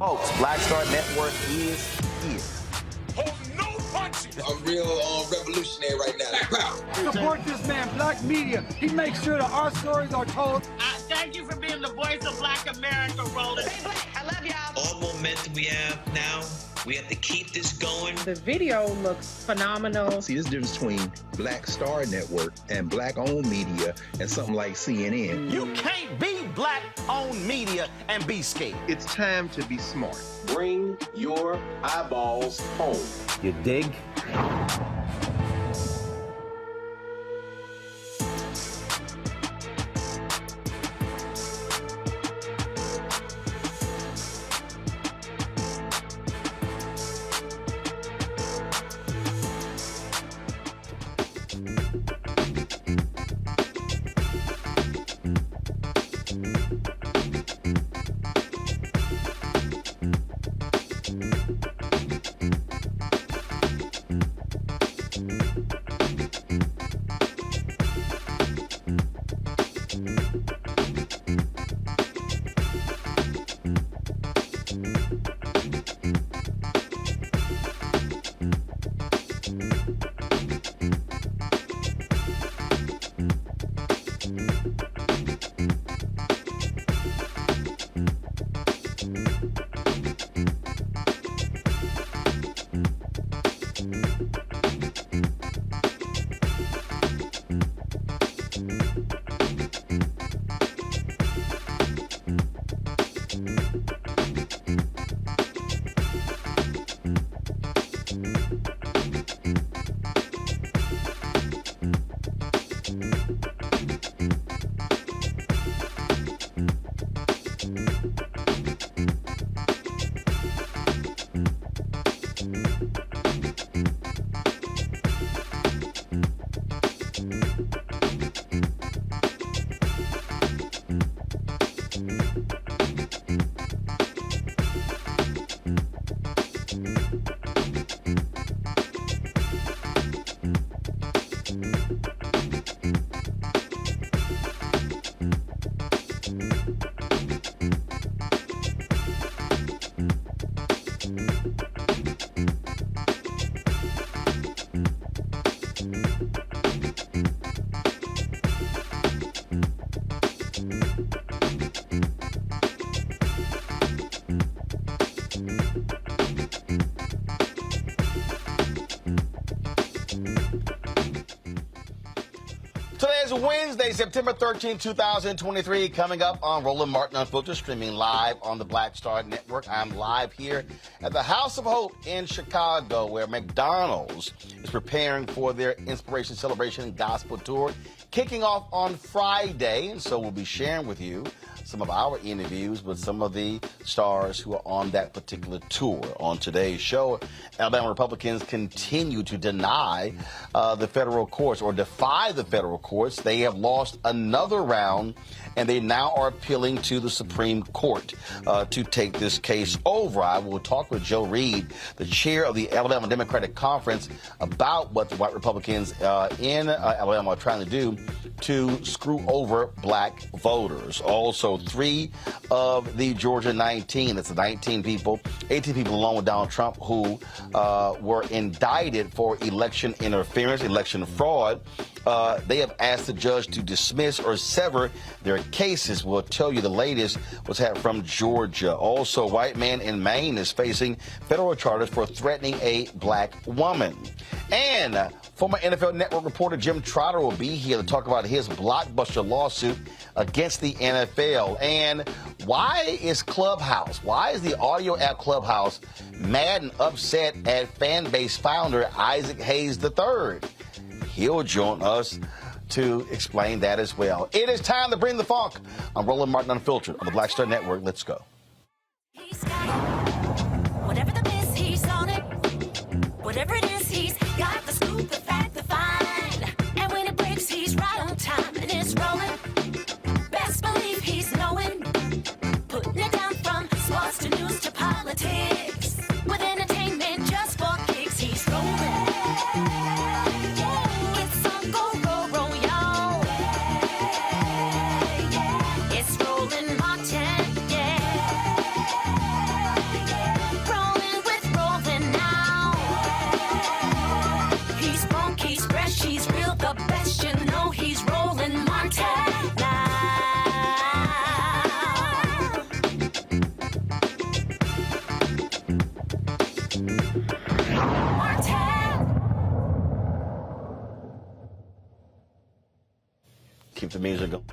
Folks, Black Star Network is here. Hold no punches. I'm real revolutionary right now. Black power. Support this man, Black Media. He makes sure that our stories are told. Thank you for being the voice of Black America rolling. Stay black. I love y'all. All momentum we have now, we have to keep this going. The video looks phenomenal. See, this difference between Black Star Network and Black-owned media and something like CNN. You can't be Black-owned media and be scared. It's time to be smart. Bring your eyeballs home. You dig? Today is Wednesday, September 13, 2023. Coming up on Roland Martin Unfiltered, streaming live on the Black Star Network. I'm live here at the House of Hope in Chicago, where McDonald's is preparing for their Inspiration Celebration Gospel Tour, kicking off on Friday. And so we'll be sharing with you some of our interviews with some of the stars who are on that particular tour. On today's show, Alabama Republicans continue to deny the federal courts, or defy the federal courts. They have lost another round, and they now are appealing to the Supreme Court to take this case over. I will talk with Joe Reed, the chair of the Alabama Democratic Conference, about what the white Republicans in Alabama are trying to do to screw over black voters. Also, 3 of the Georgia 19, that's the 19 people, 18 people along with Donald Trump, who were indicted for election interference, election fraud. They have asked the judge to dismiss or sever their cases. We'll tell you the latest what's happened from Georgia. Also, a white man in Maine is facing federal charges for threatening a black woman. And former NFL Network reporter Jim Trotter will be here to talk about his blockbuster lawsuit against the NFL. And why is the audio app Clubhouse mad and upset at Fanbase founder Isaac Hayes III? He'll join us to explain that as well. It is time to bring the funk. I'm Roland Martin Unfiltered on the Black Star Network. Let's go. He's got it. Whatever the miss, he's on it. Whatever it is, he's got the scoop, the fact, the find. And when it breaks, he's right on time and it's rolling. Best believe he's knowing. Putting it down from sports to news to politics. With entertainment just for kicks, he's rolling. It's on go, roll, y'all. It's Roland Martin, yeah. Keep the music going.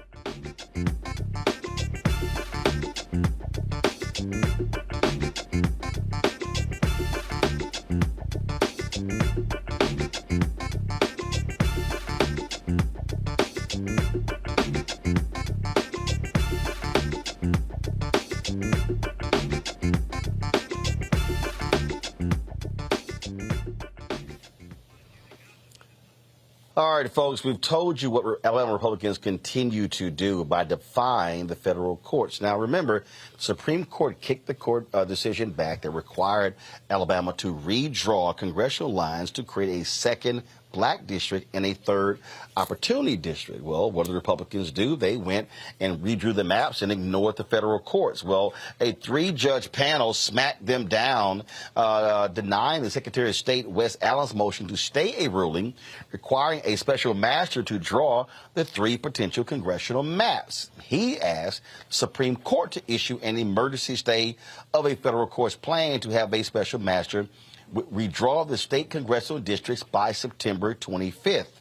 All right, folks, we've told you what Alabama Republicans continue to do by defying the federal courts. Now, remember, the Supreme Court kicked the court decision back that required Alabama to redraw congressional lines to create a second black district and a third opportunity district. Well, what did the Republicans do? They went and redrew the maps and ignored the federal courts. Well, a 3-judge panel smacked them down, denying the Secretary of State Wes Allen's motion to stay a ruling requiring a special master to draw the 3 potential congressional maps. He asked the Supreme Court to issue an emergency stay of a federal court's plan to have a special master redraw the state congressional districts by September 25th.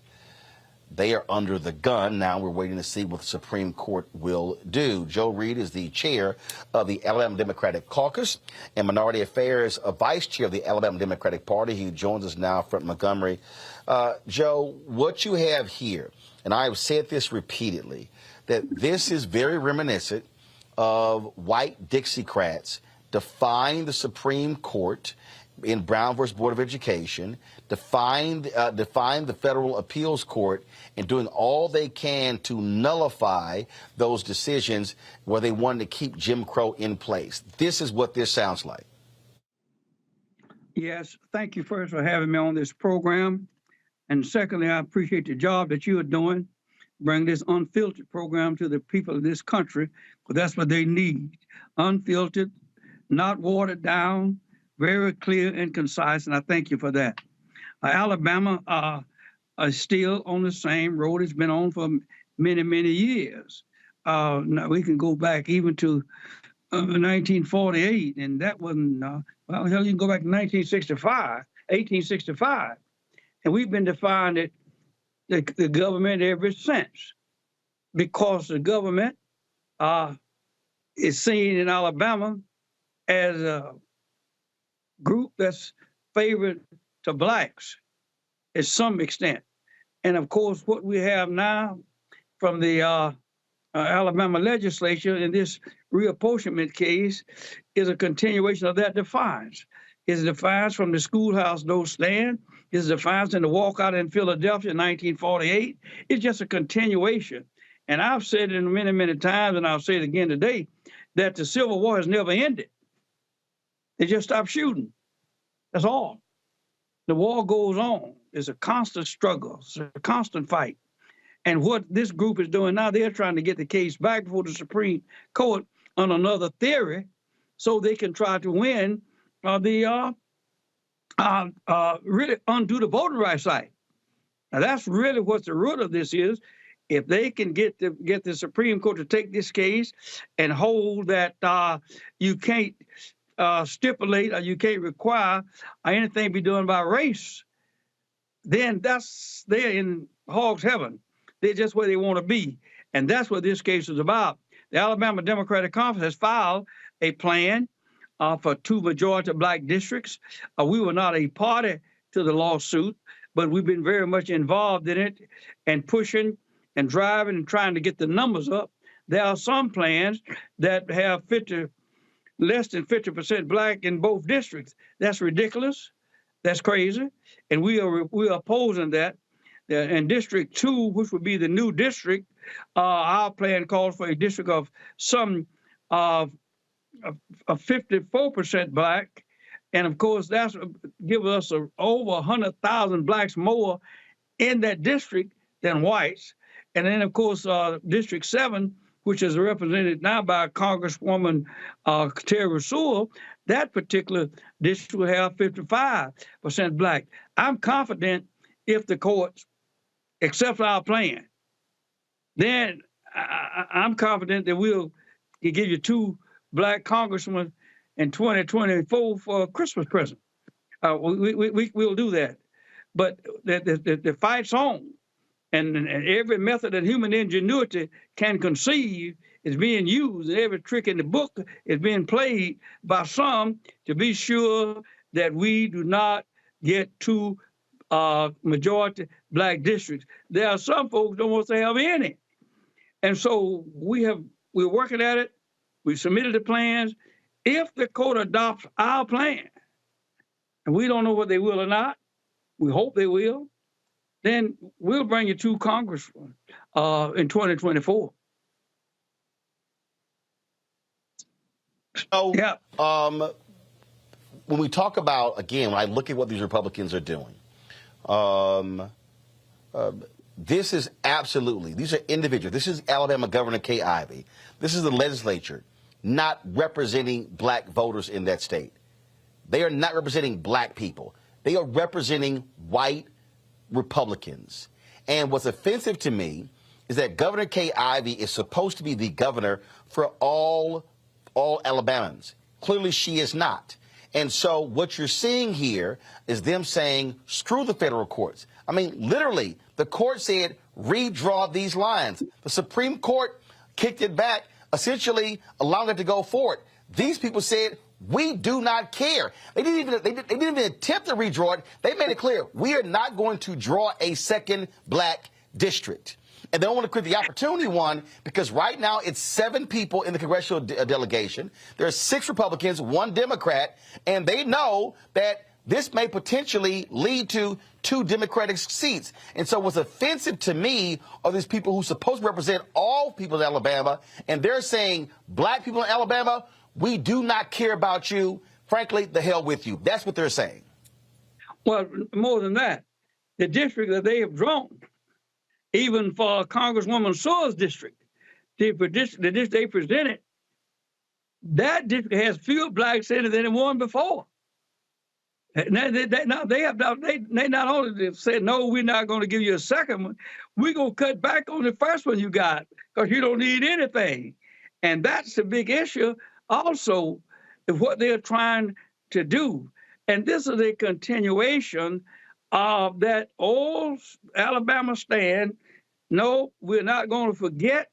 They are under the gun. Now we're waiting to see what the Supreme Court will do. Joe Reed is the chair of the Alabama Democratic Caucus and Minority Affairs Vice Chair of the Alabama Democratic Party. He joins us now from Montgomery. Joe, what you have here, and I have said this repeatedly, that this is very reminiscent of white Dixiecrats defying the Supreme Court in Brown versus Board of Education, defying the Federal Appeals Court, and doing all they can to nullify those decisions where they wanted to keep Jim Crow in place. This is what this sounds like. Yes, thank you first for having me on this program. And secondly, I appreciate the job that you are doing, bring this unfiltered program to the people of this country, because that's what they need. Unfiltered, not watered down, very clear and concise, and I thank you for that. Alabama is still on the same road it's been on for many, many years. Now we can go back even to 1948, and that wasn't, well, hell, you can go back to 1865, and we've been defying it, the government ever since, because the government is seen in Alabama as a group that's favored to blacks to some extent. And of course, what we have now from the Alabama legislature in this reapportionment case is a continuation of that defiance. It's defiance from the schoolhouse don't stand. It's defiance in the walkout in Philadelphia in 1948. It's just a continuation. And I've said it many, many times, and I'll say it again today, that the Civil War has never ended. They just stopped shooting. That's all. The war goes on. It's a constant struggle. It's a constant fight. And what this group is doing now, they're trying to get the case back before the Supreme Court on another theory so they can try to win really undo the Voting Rights Act. Now, that's really what the root of this is. If they can get the Supreme Court to take this case and hold that you can't stipulate or you can't require anything be done by race, then they're in hog's heaven. They're just where they want to be. And that's what this case is about. The Alabama Democratic Conference has filed a plan for 2 majority black districts. We were not a party to the lawsuit, but we've been very much involved in it and pushing and driving and trying to get the numbers up. There are some plans that have less than 50% black in both districts. That's ridiculous. That's crazy. And we are opposing that. In District 2, which would be the new district, our plan calls for a district of some of 54% black. And of course, that's gives us over 100,000 blacks more in that district than whites. And then, of course, District 7, which is represented now by Congresswoman Terry Sewell, that particular district will have 55% black. I'm confident if the courts accept our plan, then I'm confident that we'll give you 2 black congressmen in 2024 for a Christmas present. We'll do that. But the fight's on, and every method that human ingenuity can conceive is being used, and every trick in the book is being played by some to be sure that we do not get two majority black districts. There are some folks don't want to have any, and so we're working at it. We submitted the plans. If the court adopts our plan, and we don't know whether they will or not, we hope they will, then we'll bring you to Congress in 2024. So, yeah. When we talk about, again, when I look at what these Republicans are doing, this is absolutely, these are individuals. This is Alabama Governor Kay Ivey. This is the legislature not representing black voters in that state. They are not representing black people. They are representing white Republicans. And what's offensive to me is that Governor Kay Ivey is supposed to be the governor for all Alabamans. Clearly, she is not. And so what you're seeing here is them saying, screw the federal courts. I mean, literally, the court said, redraw these lines. The Supreme Court kicked it back, essentially allowing it to go forward. These people said, we do not care. They didn't even attempt to redraw it. They made it clear, we are not going to draw a second black district. And they don't want to create the opportunity one because right now it's 7 people in the congressional delegation. There are 6 Republicans, 1 Democrat, and they know that this may potentially lead to 2 Democratic seats. And so what's offensive to me are these people who are supposed to represent all people in Alabama, and they're saying, black people in Alabama, we do not care about you. Frankly, the hell with you. That's what they're saying. Well, more than that, the district that they have drawn, even for Congresswoman Sewell's district, the district they presented, that district has fewer blacks in it than the one before. Now, they not only said, no, we're not going to give you a second one, we're going to cut back on the first one you got because you don't need anything. And that's the big issue also, is what they're trying to do. And this is a continuation of that old Alabama stand. No, we're not going to forget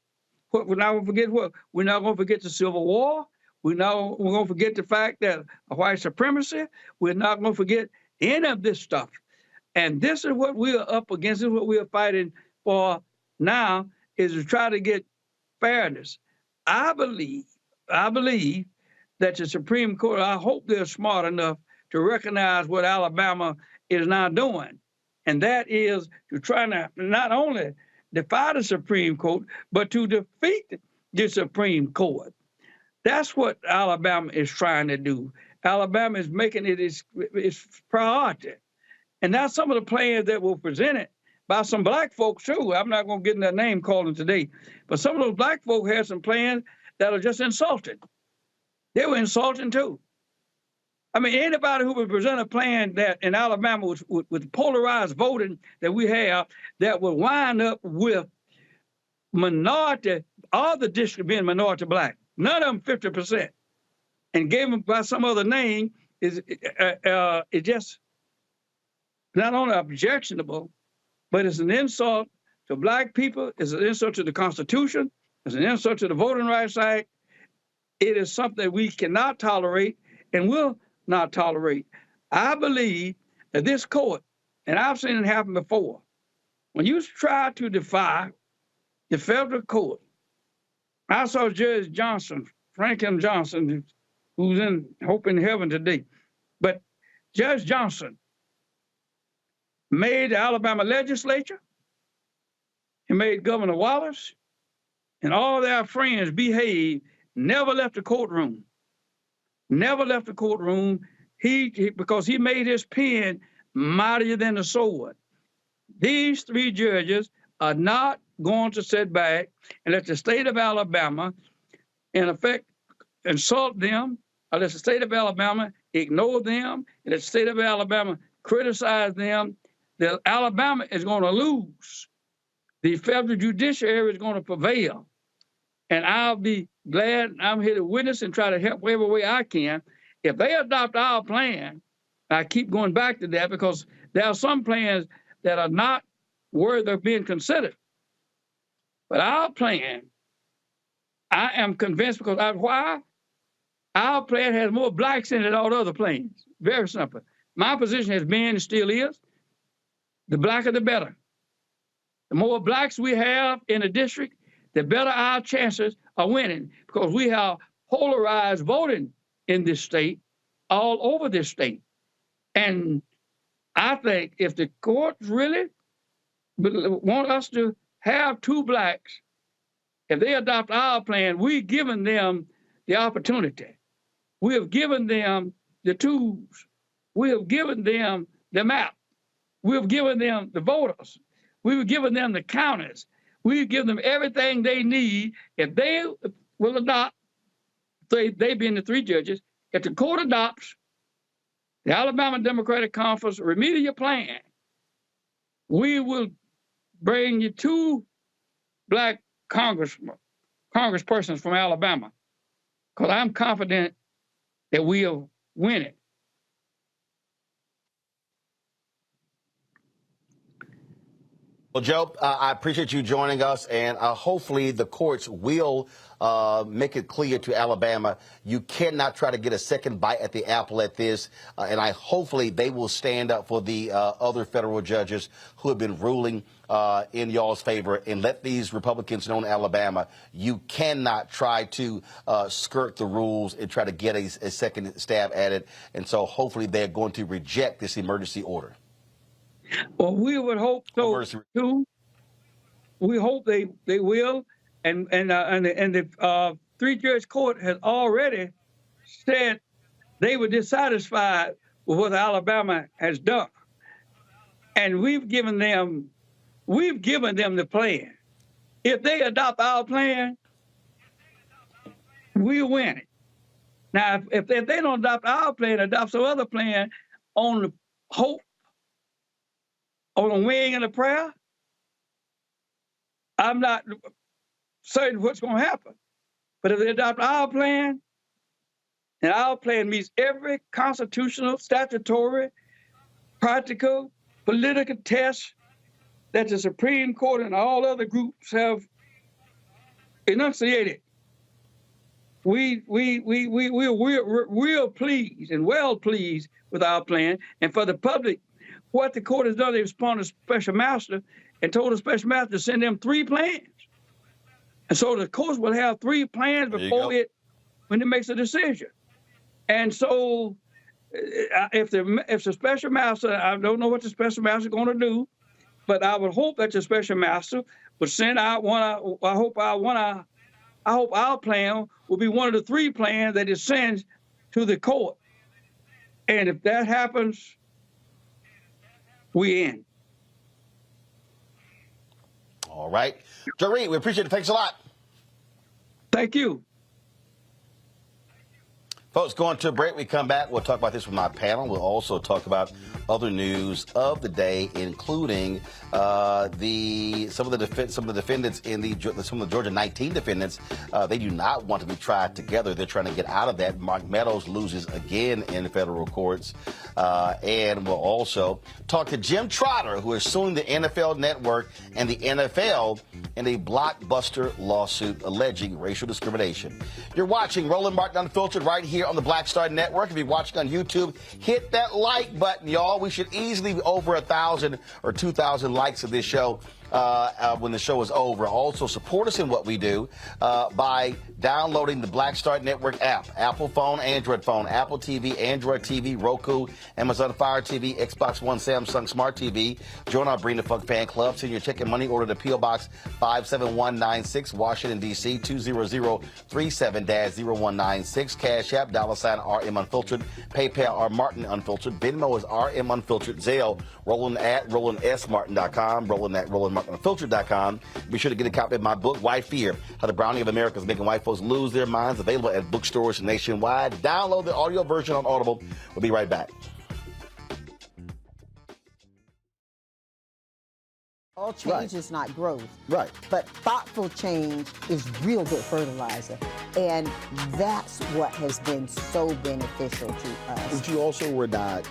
what. We're not going to forget what. We're not going to forget the Civil War. We're going to forget the fact that white supremacy. We're not going to forget any of this stuff. And this is what we are up against. This is what we are fighting for now, is to try to get fairness. I believe that the Supreme Court, I hope they're smart enough to recognize what Alabama is now doing. And that is to try to not only defy the Supreme Court, but to defeat the Supreme Court. That's what Alabama is trying to do. Alabama is making it its priority. And that's some of the plans that were presented by some black folks too. I'm not going to get in that name calling today, but some of those black folks had some plans that are just insulting. They were insulting too. I mean, anybody who would present a plan that in Alabama with polarized voting that we have, that would wind up with minority, all the districts being minority black, none of them 50%, and gave them by some other name is just not only objectionable, but it's an insult to black people. It's an insult to the Constitution. It's an insult to the Voting Rights Act. It is something we cannot tolerate and will not tolerate. I believe that this court, and I've seen it happen before, when you try to defy the federal court, I saw Judge Johnson, Franklin Johnson, who's in Hope in Heaven today, but Judge Johnson made the Alabama legislature, he made Governor Wallace and all their friends behave, never left the courtroom. Never left the courtroom because he made his pen mightier than the sword. These 3 judges are not going to sit back and let the state of Alabama, in effect, insult them, or let the state of Alabama ignore them, and let the state of Alabama criticize them. That Alabama is going to lose. The federal judiciary is going to prevail. And I'll be glad I'm here to witness and try to help every way I can. If they adopt our plan, I keep going back to that because there are some plans that are not worthy of being considered. But our plan, I am convinced because why? Our plan has more blacks in it than all the other plans. Very simple. My position has been and still is, the blacker the better. The more blacks we have in a district, the better our chances of winning because we have polarized voting in this state, all over this state. And I think if the courts really want us to have two blacks, if they adopt our plan, we've given them the opportunity. We have given them the tools. We have given them the map. We have given them the voters. We've given them the counters. We've given them everything they need. If they will adopt, they being the three judges, if the court adopts the Alabama Democratic Conference remedial plan, we bring you two black congresspersons from Alabama, because I'm confident that we'll win it. Well, Joe, I appreciate you joining us, and hopefully the courts will make it clear to Alabama you cannot try to get a second bite at the apple at this, and hopefully they will stand up for the other federal judges who have been ruling in y'all's favor, and let these Republicans know in Alabama you cannot try to skirt the rules and try to get a second stab at it, and so hopefully they're going to reject this emergency order. Well, we would hope so too. We hope they will, and the three-judge court has already said they were dissatisfied with what Alabama has done, and we've given them the plan. If they adopt our plan, we'll win it. Now, if they don't adopt our plan, adopt some other plan on the hope, on a wing and a prayer, I'm not certain what's going to happen. But if they adopt our plan, and our plan meets every constitutional, statutory, practical, political test that the Supreme Court and all other groups have enunciated, we're real pleased and well pleased with our plan. And for the public, what the court has done, they responded to special master and told the special master to send them 3 plans. And so the court will have 3 plans before when it makes a decision. And so if the special master, I don't know what the special master is going to do, but I would hope that the special master would send out I hope our plan will be one of the 3 plans that it sends to the court. And if that happens, we in. All right. Joe Reed, we appreciate it. Thanks a lot. Thank you. Folks, going to a break. We come back. We'll talk about this with my panel. We'll also talk about other news of the day, including some of the defendants some of the Georgia 19 defendants. They do not want to be tried together. They're trying to get out of that. Mark Meadows loses again in federal courts. And we'll also talk to Jim Trotter, who is suing the NFL Network and the NFL in a blockbuster lawsuit alleging racial discrimination. You're watching Roland Martin Unfiltered right here on the Black Star Network. If you're watching on YouTube, hit that like button, y'all. We should easily be over 1,000 or 2,000 likes of this show when the show is over. Also, support us in what we do by downloading the Black Star Network app. Apple phone, Android phone, Apple TV, Android TV, Roku, Amazon Fire TV, Xbox One, Samsung Smart TV. Join our Bring the Funk fan club. Send your check and money order to P.O. Box 57196, Washington, D.C. 20037-0196. Cash App, $RM Unfiltered. PayPal, R Martin Unfiltered. Venmo is RM Unfiltered. Zelle, Roland at RolandSMartin.com. Roland at RolandMartinUnfiltered.com. Be sure to get a copy of my book, White Fear, How the Browning of America is Making White Folks Lose Their Minds, available at bookstores nationwide. Download the audio version on Audible. We'll be right back. All change is not growth. Right. But thoughtful change is real good fertilizer. And that's what has been so beneficial to us. But you also were not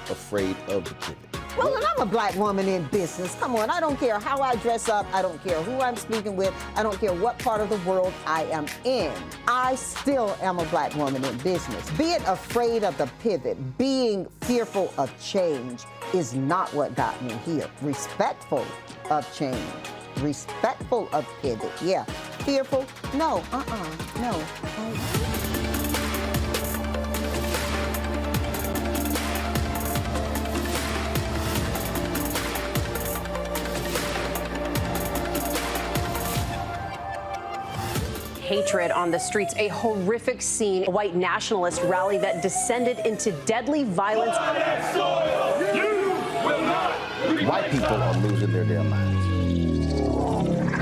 afraid of the pivot? Well, and I'm a black woman in business. Come on, I don't care how I dress up. I don't care who I'm speaking with. I don't care what part of the world I am in. I still am a black woman in business. Being afraid of the pivot, being fearful of change is not what got me here. Respectful of change. Respectful of pivot, yeah. Fearful? No, no. Hatred on the streets, a horrific scene, a white nationalist rally that descended into deadly violence. White people are losing their damn minds.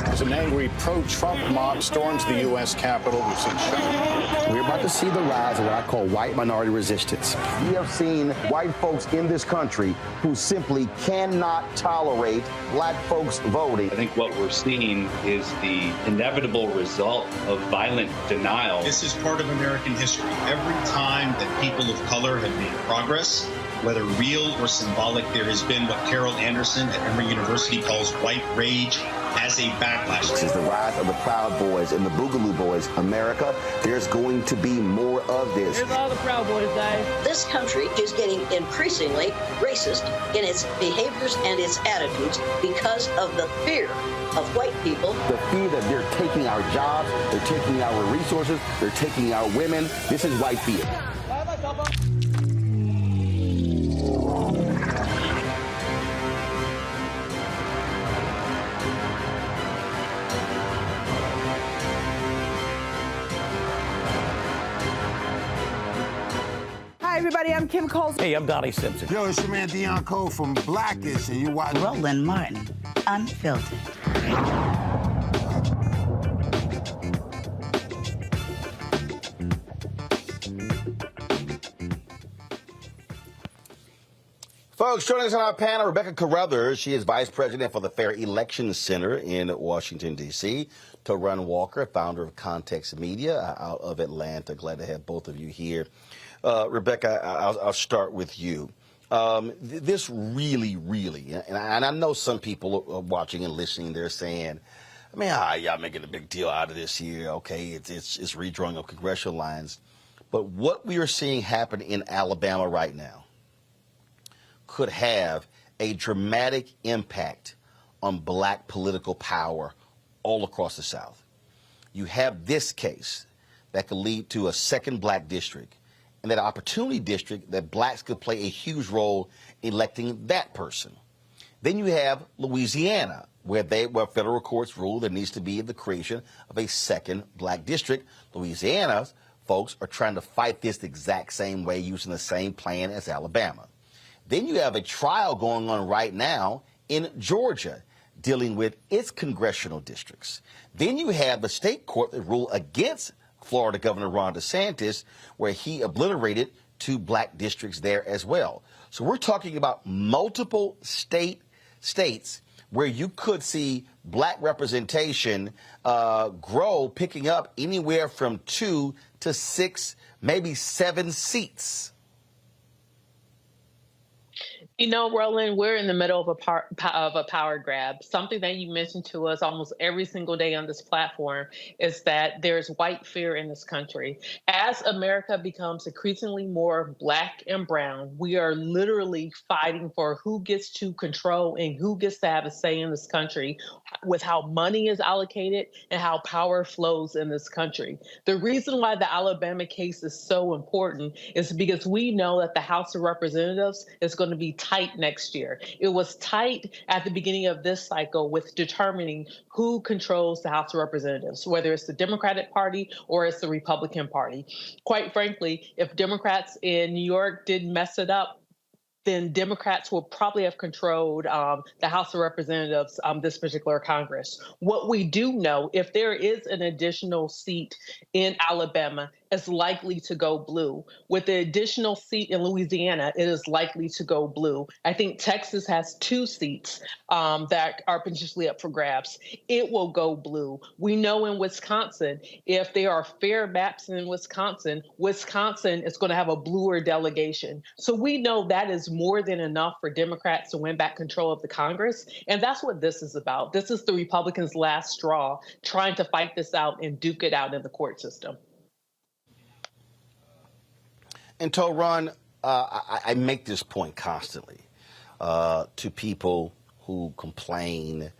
As an angry pro-Trump mob storms the U.S. Capitol, we've seen shooting. We're about to see the rise of what I call white minority resistance. We have seen white folks in this country who simply cannot tolerate black folks voting. I think what we're seeing is the inevitable result of violent denial. This is part of American history. Every time that people of color have made progress, whether real or symbolic, there has been what Carol Anderson at Emory University calls white rage as a backlash. This is the rise of the Proud Boys and the Boogaloo Boys. America, there's going to be more of this. Here's all the Proud Boys, guys. This country is getting increasingly racist in its behaviors and its attitudes because of the fear of white people. The fear that they're taking our jobs, they're taking our resources, they're taking our women. This is white fear. Hi, everybody. I'm Kim Coles. Hey, I'm Donnie Simpson. Yo, it's your man Deion Cole from Blackish, and you watch Roland Martin, Unfiltered. Folks, joining us on our panel, Rebecca Carruthers. She is Vice President for the Fair Election Center in Washington, D.C. Tarun Walker, founder of Context Media out of Atlanta. Glad to have both of you here. Rebecca, I'll start with you. This really, and I know some people are watching and listening, they're saying, I mean, y'all making a big deal out of this here. Okay, it's redrawing of congressional lines. But what we are seeing happen in Alabama right now could have a dramatic impact on black political power all across the South. You have this case that could lead to a second black district, and that opportunity district that blacks could play a huge role electing that person. Then you have Louisiana, where federal courts rule there needs to be the creation of a second black district. Louisiana's folks are trying to fight this the exact same way, using the same plan as Alabama. Then you have a trial going on right now in Georgia dealing with its congressional districts. Then you have the state court that ruled against Florida Governor Ron DeSantis, where he obliterated 2 black districts there as well. So we're talking about multiple states where you could see black representation grow, picking up anywhere from 2 to 6, maybe 7 seats. You know, Roland, we're in the middle of a power grab. Something that you mentioned to us almost every single day on this platform is that there's white fear in this country. As America becomes increasingly more black and brown, we are literally fighting for who gets to control and who gets to have a say in this country with how money is allocated and how power flows in this country. The reason why the Alabama case is so important is because we know that the House of Representatives is going to be tight next year. It was tight at the beginning of this cycle with determining who controls the House of Representatives, whether it's the Democratic Party or it's the Republican Party. Quite frankly, if Democrats in New York didn't mess it up, then Democrats will probably have controlled the House of Representatives this particular Congress. What we do know, if there is an additional seat in Alabama, is likely to go blue. With the additional seat in Louisiana, it is likely to go blue. I think Texas has 2 seats that are potentially up for grabs. It will go blue. We know in Wisconsin, if there are fair maps in Wisconsin, Wisconsin is going to have a bluer delegation. So we know that is more than enough for Democrats to win back control of the Congress. And that's what this is about. This is the Republicans' last straw, trying to fight this out and duke it out in the court system. And Toron, I make this point constantly to people who complain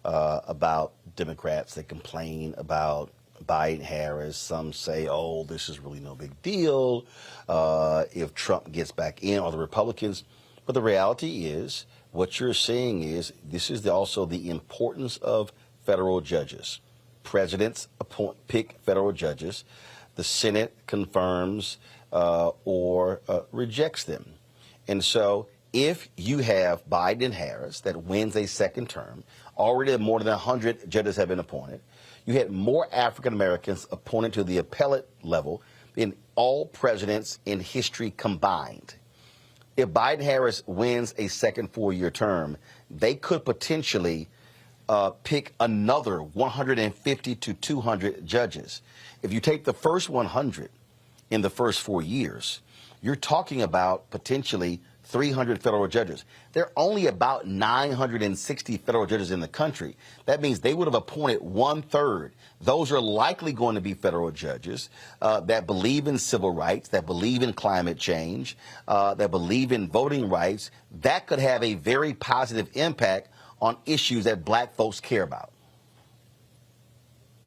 about Democrats. They complain about Biden, Harris. Some say, oh, this is really no big deal if Trump gets back in, or the Republicans. But the reality is, what you're seeing is, this is also the importance of federal judges. Presidents pick federal judges. The Senate confirms or rejects them. And so if you have Biden and Harris that wins a second term, already more than 100 judges have been appointed. You had more African Americans appointed to the appellate level than all presidents in history combined. If Biden Harris wins a second 4-year term, they could potentially pick another 150 to 200 judges. If you take the first 100 in the first 4 years, you're talking about potentially 300 federal judges. There are only about 960 federal judges in the country. That means they would have appointed 1/3. Those are likely going to be federal judges that believe in civil rights, that believe in climate change, that believe in voting rights. That could have a very positive impact on issues that black folks care about.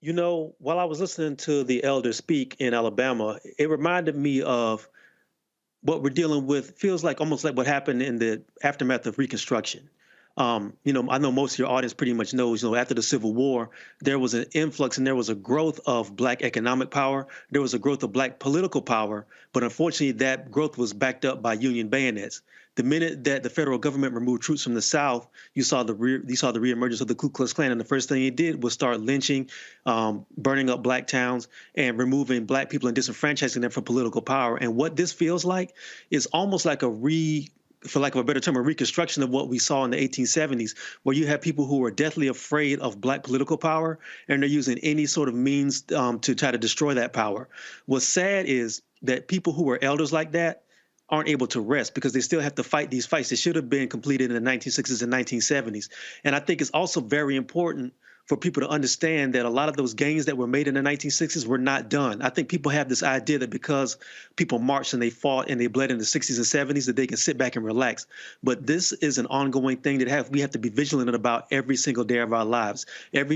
You know, while I was listening to the elder speak in Alabama, it reminded me of what we're dealing with. Feels like almost like what happened in the aftermath of Reconstruction. You know, I know most of your audience pretty much knows, you know, after the Civil War, there was an influx and there was a growth of black economic power. There was a growth of black political power. But unfortunately, that growth was backed up by Union bayonets. The minute that the federal government removed troops from the South, you saw the reemergence of the Ku Klux Klan. And the first thing it did was start lynching, burning up black towns, and removing black people and disenfranchising them from political power. And what this feels like is almost like for lack of a better term, a reconstruction of what we saw in the 1870s, where you have people who are deathly afraid of black political power, and they're using any sort of means to try to destroy that power. What's sad is that people who are elders like that aren't able to rest because they still have to fight these fights that should have been completed in the 1960s and 1970s. And I think it's also very important for people to understand that a lot of those gains that were made in the 1960s were not done. I think people have this idea that because people marched and they fought and they bled in the 60s and 70s that they can sit back and relax. But this is an ongoing thing that we have to be vigilant about every single day of our lives.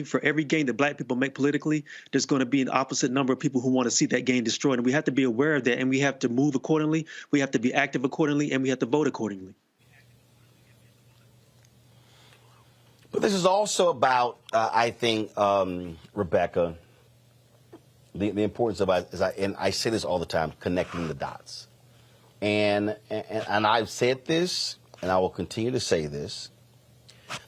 For every gain that black people make politically, there's going to be an opposite number of people who want to see that gain destroyed. And we have to be aware of that, and we have to move accordingly. We have to be active accordingly, and we have to vote accordingly. But this is also about, I think, Rebecca, the importance of, and I say this all the time, connecting the dots. And I've said this, and I will continue to say this,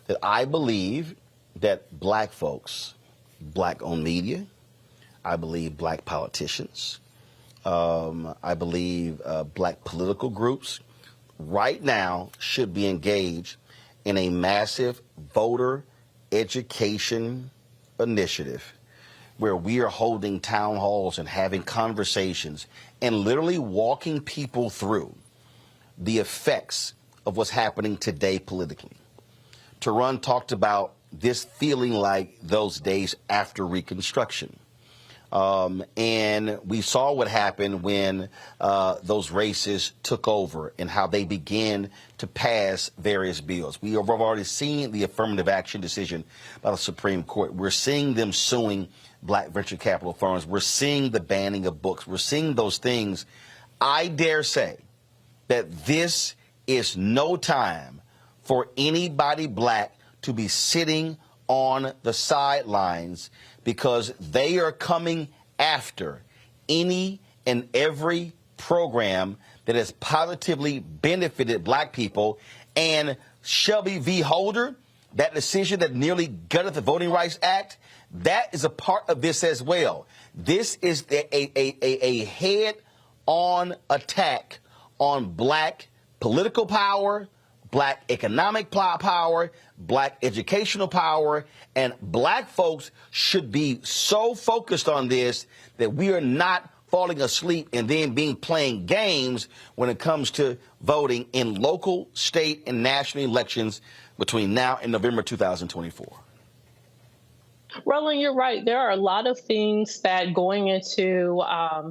that I believe that black folks, black-owned media, I believe black politicians, I believe black political groups right now should be engaged in a massive voter education initiative where we are holding town halls and having conversations and literally walking people through the effects of what's happening today politically. Taron talked about this feeling like those days after Reconstruction. And we saw what happened when those races took over and how they began to pass various bills. We have already seen the affirmative action decision by the Supreme Court. We're seeing them suing black venture capital firms. We're seeing the banning of books. We're seeing those things. I dare say that this is no time for anybody black to be sitting on the sidelines, because they are coming after any and every program that has positively benefited black people. And Shelby V. Holder that decision that nearly gutted the Voting Rights Act, that is a part of this as well. This is a head-on attack on black political power, black economic power, black educational power, and black folks should be so focused on this that we are not falling asleep and then playing games when it comes to voting in local, state, and national elections between now and November 2024. Roland, you're right. There are a lot of things that going into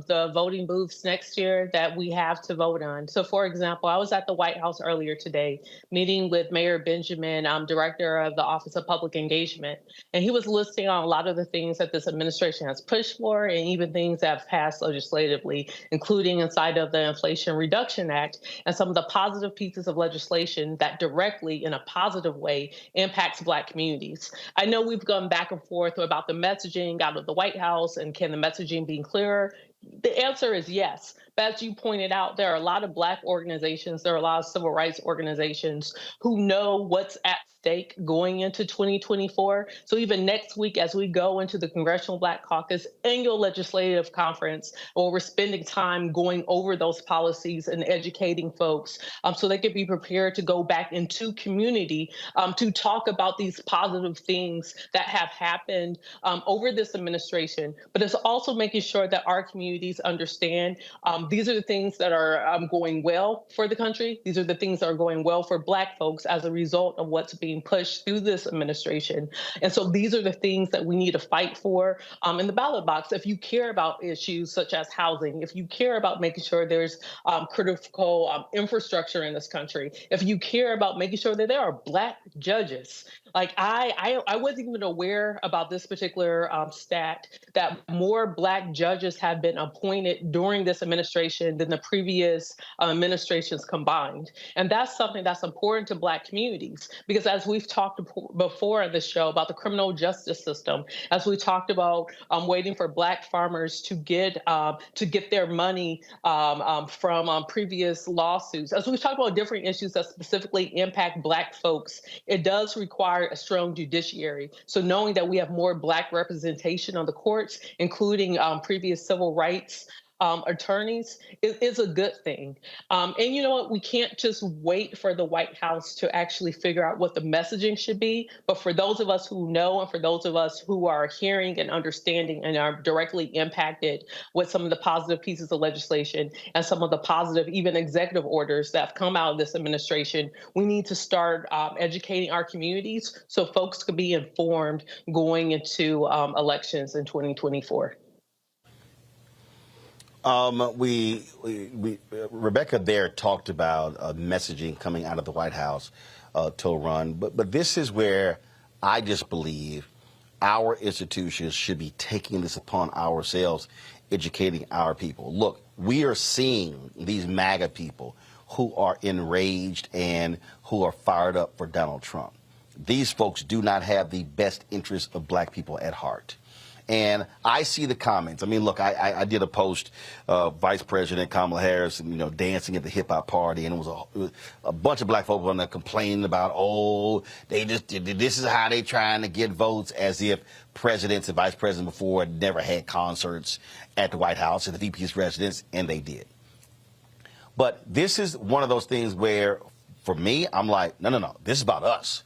the voting booths next year that we have to vote on. So, for example, I was at the White House earlier today meeting with Mayor Benjamin, director of the Office of Public Engagement, and he was listing on a lot of the things that this administration has pushed for and even things that have passed legislatively, including inside of the Inflation Reduction Act and some of the positive pieces of legislation that directly, in a positive way, impacts Black communities. I know we've gone back and forth about the messaging out of the White House and can the messaging be clearer? The answer is yes. But as you pointed out, there are a lot of Black organizations, there are a lot of civil rights organizations who know what's at stake going into 2024. So even next week, as we go into the Congressional Black Caucus annual legislative conference, where we're spending time going over those policies and educating folks so they can be prepared to go back into community to talk about these positive things that have happened over this administration. But it's also making sure that our communities understand these are the things that are going well for the country. These are the things that are going well for Black folks as a result of what's being pushed through this administration. And so these are the things that we need to fight for in the ballot box. If you care about issues such as housing, if you care about making sure there's critical infrastructure in this country, if you care about making sure that there are Black judges, like I wasn't even aware about this particular stat that more Black judges have been appointed during this administration than the previous administrations combined. And that's something that's important to Black communities, because as we've talked before on this show about the criminal justice system, as we talked about waiting for Black farmers to get their money from previous lawsuits, as we've talked about different issues that specifically impact Black folks, it does require a strong judiciary. So knowing that we have more Black representation on the courts, including previous civil rights attorneys, is a good thing. And you know what? We can't just wait for the White House to actually figure out what the messaging should be. But for those of us who know, and for those of us who are hearing and understanding and are directly impacted with some of the positive pieces of legislation and some of the positive, even executive orders that have come out of this administration, we need to start educating our communities so folks can be informed going into elections in 2024. Rebecca there talked about messaging coming out of the White House to run, but this is where I just believe our institutions should be taking this upon ourselves, educating our people. Look, we are seeing these MAGA people who are enraged and who are fired up for Donald Trump. These folks do not have the best interests of Black people at heart. And I see the comments. I mean, look, I did a post, Vice President Kamala Harris, dancing at the hip hop party, and it was a bunch of Black folks on there complaining about, this is how they trying to get votes, as if presidents and vice presidents before had never had concerts at the White House and the VP's residence, and they did. But this is one of those things where, for me, I'm like, no, this is about us.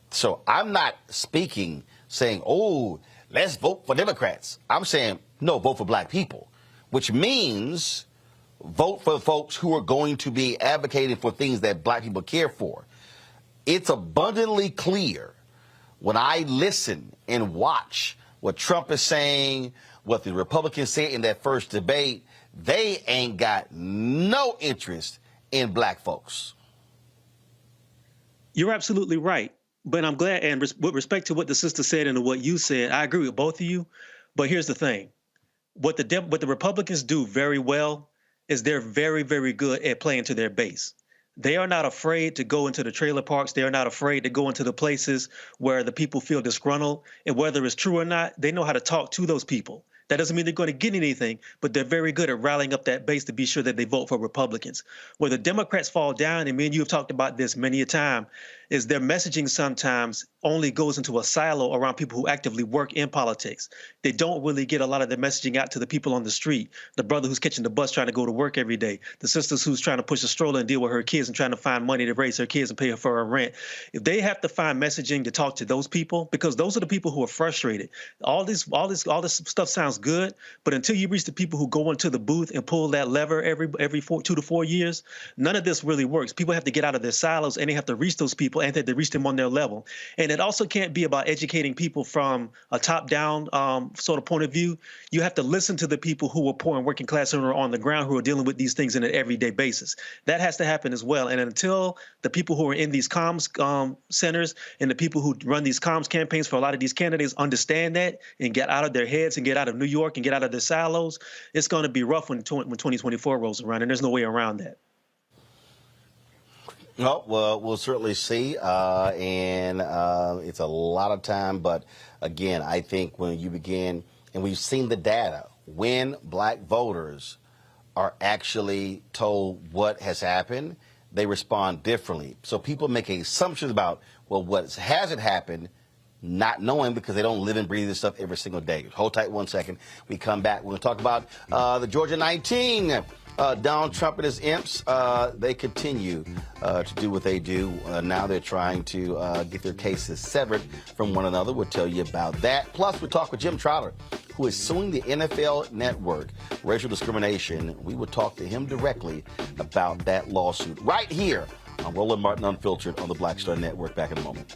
So I'm not saying, let's vote for Democrats. I'm saying, no, vote for Black people, which means vote for folks who are going to be advocating for things that Black people care for. It's abundantly clear when I listen and watch what Trump is saying, what the Republicans said in that first debate, they ain't got no interest in Black folks. You're absolutely right. But I'm glad, and with respect to what the sister said and what you said, I agree with both of you. But here's the thing. What the Republicans do very well is they're very, very good at playing to their base. They are not afraid to go into the trailer parks. They are not afraid to go into the places where the people feel disgruntled. And whether it's true or not, they know how to talk to those people. That doesn't mean they're going to get anything, but they're very good at rallying up that base to be sure that they vote for Republicans. Where the Democrats fall down, and me and you have talked about this many a time, is their messaging sometimes only goes into a silo around people who actively work in politics. They don't really get a lot of their messaging out to the people on the street, the brother who's catching the bus trying to go to work every day, the sisters who's trying to push a stroller and deal with her kids and trying to find money to raise her kids and pay for her rent. If they have to find messaging to talk to those people, because those are the people who are frustrated. All this stuff sounds good, but until you reach the people who go into the booth and pull that lever every 2 to 4 years, none of this really works. People have to get out of their silos, and they have to reach those people, and they have to reach them on their level. And it also can't be about educating people from a top-down sort of point of view. You have to listen to the people who are poor and working class who are on the ground, who are dealing with these things on an everyday basis. That has to happen as well. And until the people who are in these comms centers and the people who run these comms campaigns for a lot of these candidates understand that and get out of their heads and get out of New York and get out of their silos, it's going to be rough when 2024 rolls around, and there's no way around that. Well, we'll certainly see, and it's a lot of time. But again, I think when you begin, and we've seen the data, when black voters are actually told what has happened, they respond differently. So people make assumptions about, well, what hasn't happened, not knowing because they don't live and breathe this stuff every single day. Hold tight 1 second. We come back. We're going to talk about the Georgia 19. Donald Trump and his imps, they continue to do what they do. Now they're trying to get their cases severed from one another. We'll tell you about that. Plus, we'll talk with Jim Trotter, who is suing the NFL Network, racial discrimination. We will talk to him directly about that lawsuit right here on Roland Martin Unfiltered on the Black Star Network. Back in a moment.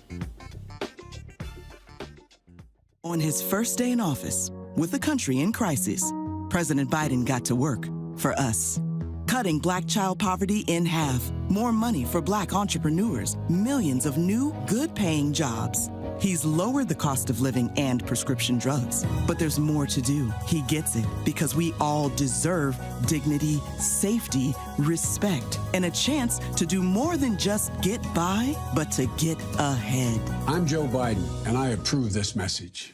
On his first day in office, with the country in crisis, President Biden got to work for us. Cutting black child poverty in half, more money for black entrepreneurs, millions of new, good-paying jobs. He's lowered the cost of living and prescription drugs. But there's more to do. He gets it because we all deserve dignity, safety, respect, and a chance to do more than just get by, but to get ahead. I'm Joe Biden, and I approve this message.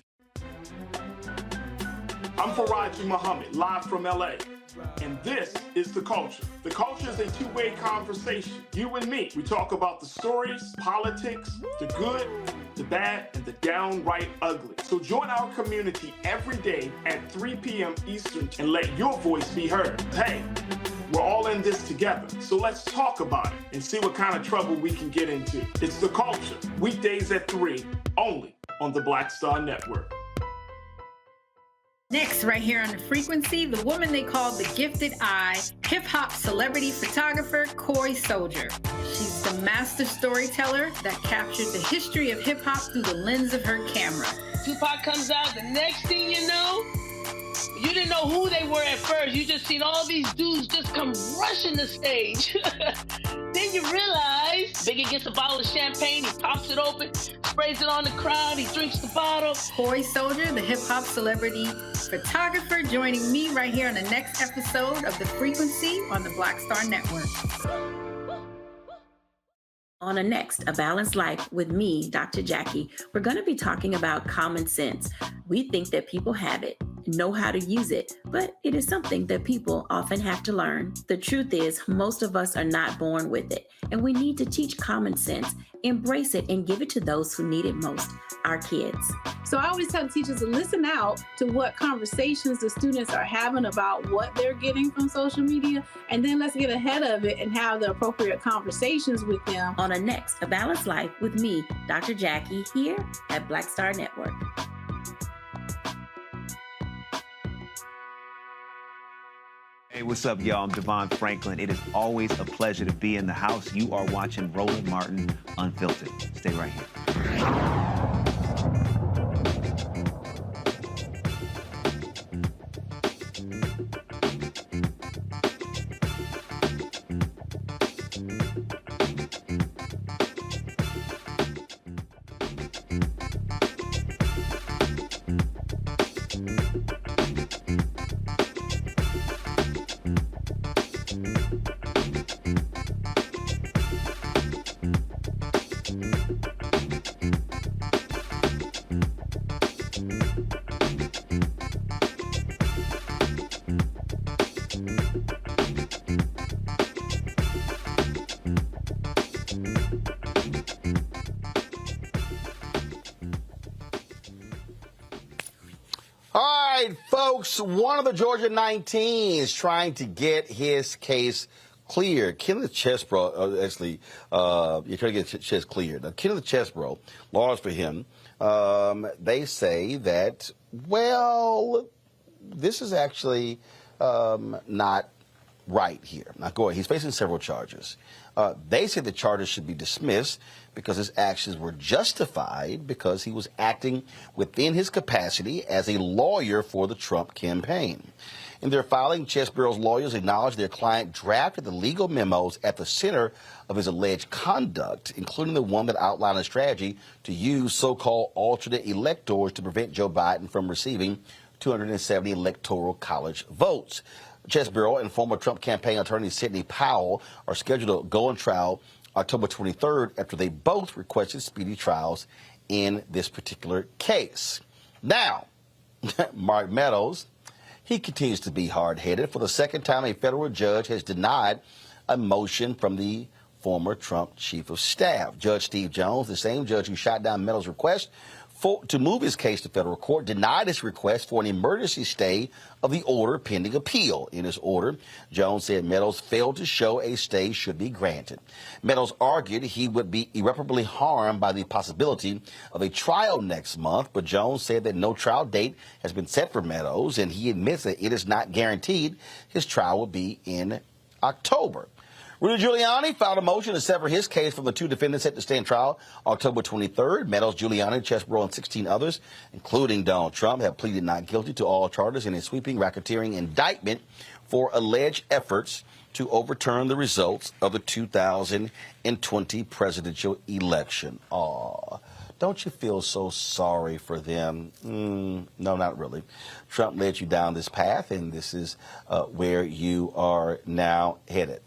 I'm Faraji Muhammad, live from LA. And this is The Culture. The Culture is a two-way conversation. You and me. We talk about the stories, politics, the good, the bad, and the downright ugly. So join our community every day at 3 p.m. Eastern and let your voice be heard. Hey, we're all in this together. So let's talk about it and see what kind of trouble we can get into. It's The Culture. Weekdays at 3, only on the Black Star Network. Next, right here on The Frequency, the woman they call the Gifted Eye, hip-hop celebrity photographer Cory Soldier. She's the master storyteller that captured the history of hip-hop through the lens of her camera. Tupac comes out, the next thing you know, you didn't know who they were at first. You just seen all these dudes just come rushing the stage. Then you realize Biggie gets a bottle of champagne, he pops it open, sprays it on the crowd, he drinks the bottle. Cory Soldier, the hip-hop celebrity photographer, joining me right here on the next episode of The Frequency on the Black Star Network. On the next, A Balanced Life with me, Dr. Jackie, we're going to be talking about common sense. We think that people have it, know how to use it, but it is something that people often have to learn. The truth is, most of us are not born with it, and we need to teach common sense, embrace it, and give it to those who need it most, our kids. So I always tell teachers to listen out to what conversations the students are having about what they're getting from social media, and then let's get ahead of it and have the appropriate conversations with them. On the next, A Balanced Life with me, Dr. Jackie, here at Black Star Network. Hey, what's up, y'all? I'm Devon Franklin. It is always a pleasure to be in the house. You are watching Roland Martin Unfiltered. Stay right here. right, folks, one of the Georgia 19 is trying to get his case cleared. Kenneth Chesbro, you're trying to get his case cleared. Now, Kenneth Chesbro, lawyers for him, they say that, well, this is actually not right here. Now, go ahead. He's facing several charges. They say the charges should be dismissed because his actions were justified because he was acting within his capacity as a lawyer for the Trump campaign. In their filing, Chesbro's lawyers acknowledged their client drafted the legal memos at the center of his alleged conduct, including the one that outlined a strategy to use so-called alternate electors to prevent Joe Biden from receiving 270 electoral college votes. Chesbro and former Trump campaign attorney Sidney Powell are scheduled to go on trial October 23rd after they both requested speedy trials in this particular case. Now, Mark Meadows, he continues to be hard-headed. For the second time, a federal judge has denied a motion from the former Trump chief of staff. Judge Steve Jones, the same judge who shot down Meadows' request to move his case to federal court, denied his request for an emergency stay of the order pending appeal. In his order, Jones said Meadows failed to show a stay should be granted. Meadows argued he would be irreparably harmed by the possibility of a trial next month, but Jones said that no trial date has been set for Meadows, and he admits that it is not guaranteed his trial will be in October. Rudy Giuliani filed a motion to sever his case from the two defendants set to stand trial October 23rd. Meadows, Giuliani, Chesbro, and 16 others, including Donald Trump, have pleaded not guilty to all charges in a sweeping racketeering indictment for alleged efforts to overturn the results of the 2020 presidential election. Aw, don't you feel so sorry for them? No, not really. Trump led you down this path, and this is where you are now headed.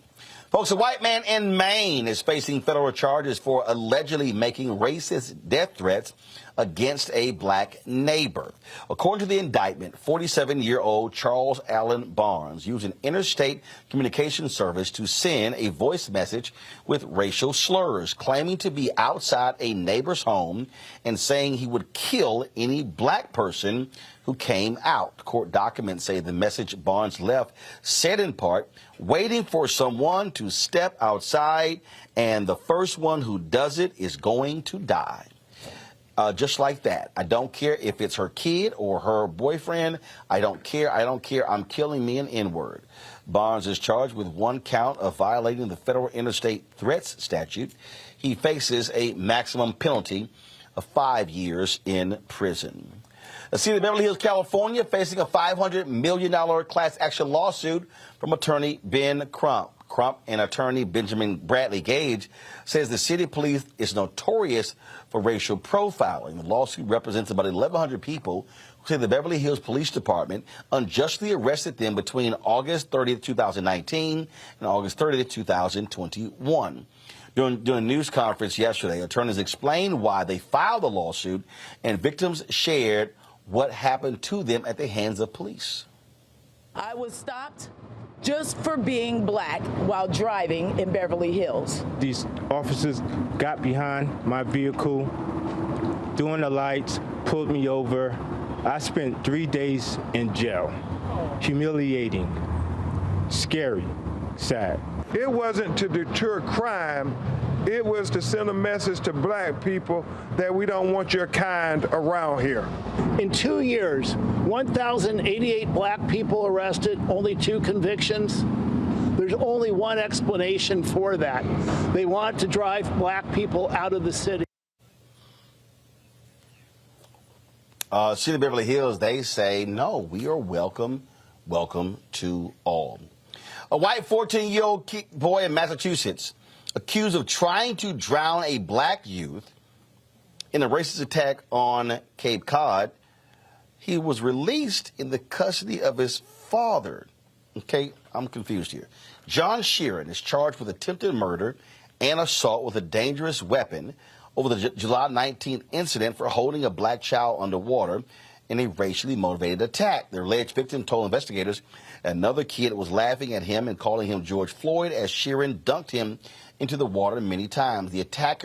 Folks, a white man in Maine is facing federal charges for allegedly making racist death threats against a black neighbor. According to the indictment, 47-year-old Charles Allen Barnes used an interstate communication service to send a voice message with racial slurs, claiming to be outside a neighbor's home and saying he would kill any black person who came out. Court documents say the message Barnes left said in part, "Waiting for someone to step outside, and the first one who does it is going to die." Just like that. I don't care if it's her kid or her boyfriend. I don't care. I'm killing me an N-word. Barnes is charged with one count of violating the federal interstate threats statute. He faces a maximum penalty of 5 years in prison. The city of Beverly Hills, California, facing a $500 million class action lawsuit from attorney Ben Crump. Crump and attorney Benjamin Bradley Gage says the city police is notorious for racial profiling. The lawsuit represents about 1,100 people who say the Beverly Hills Police Department unjustly arrested them between August 30th, 2019 and August 30th, 2021. During a news conference yesterday, attorneys explained why they filed the lawsuit, and victims shared what happened to them at the hands of police. I was stopped just for being black while driving in Beverly Hills. These officers got behind my vehicle, doing the lights, pulled me over. I spent 3 days in jail. Humiliating, scary, sad. It wasn't to deter crime. It was to send a message to black people that we don't want your kind around here. In 2 years, 1,088 black people arrested, only 2 convictions. There's only one explanation for that. They want to drive black people out of the city. City of Beverly Hills, they say, no, we are welcome to all. A white 14-year-old boy in Massachusetts accused of trying to drown a black youth in a racist attack on Cape Cod. He was released in the custody of his father. Okay, I'm confused here. John Sheeran is charged with attempted murder and assault with a dangerous weapon over the July 19th incident for holding a black child underwater in a racially motivated attack. The alleged victim told investigators another kid was laughing at him and calling him George Floyd as Sheeran dunked him into the water many times. The attack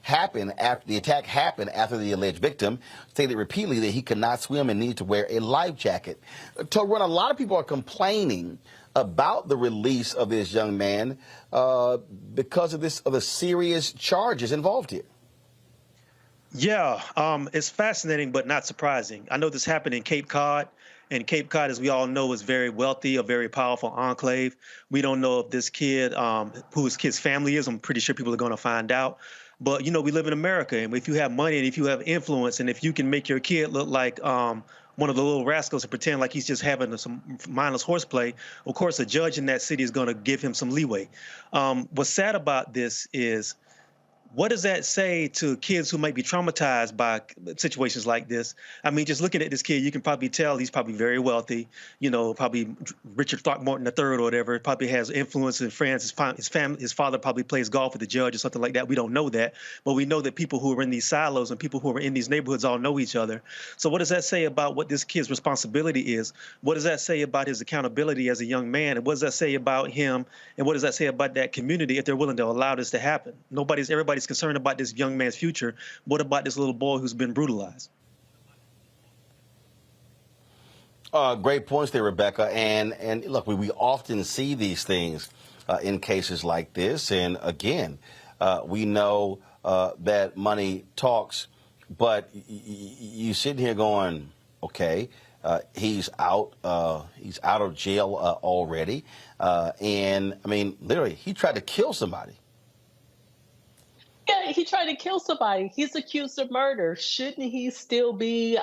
happened after the alleged victim stated repeatedly that he could not swim and needed to wear a life jacket. Torun, a lot of people are complaining about the release of this young man because of the serious charges involved here. Yeah, it's fascinating but not surprising. I know this happened in Cape Cod. And Cape Cod, as we all know, is very wealthy, a very powerful enclave. We don't know if this kid, who his kid's family is. I'm pretty sure people are going to find out. But, you know, we live in America, and if you have money and if you have influence and if you can make your kid look like one of the little rascals and pretend like he's just having some mindless horseplay, of course, a judge in that city is going to give him some leeway. What's sad about this is, what does that say to kids who might be traumatized by situations like this? I mean, just looking at this kid, you can probably tell he's probably very wealthy, you know, probably Richard Throckmorton III or whatever, probably has influence in friends. His father probably plays golf with the judge or something like that. We don't know that, but we know that people who are in these silos and people who are in these neighborhoods all know each other. So what does that say about what this kid's responsibility is? What does that say about his accountability as a young man? And what does that say about him? And what does that say about that community if they're willing to allow this to happen? Everybody's concerned about this young man's future. What about this little boy who's been brutalized? Great points there, Rebecca. And look, we often see these things in cases like this. And again, we know that money talks, but you sitting here going, okay, he's out of jail already. And I mean, literally, he tried to kill somebody. Yeah, he tried to kill somebody. He's accused of murder. Shouldn't he still be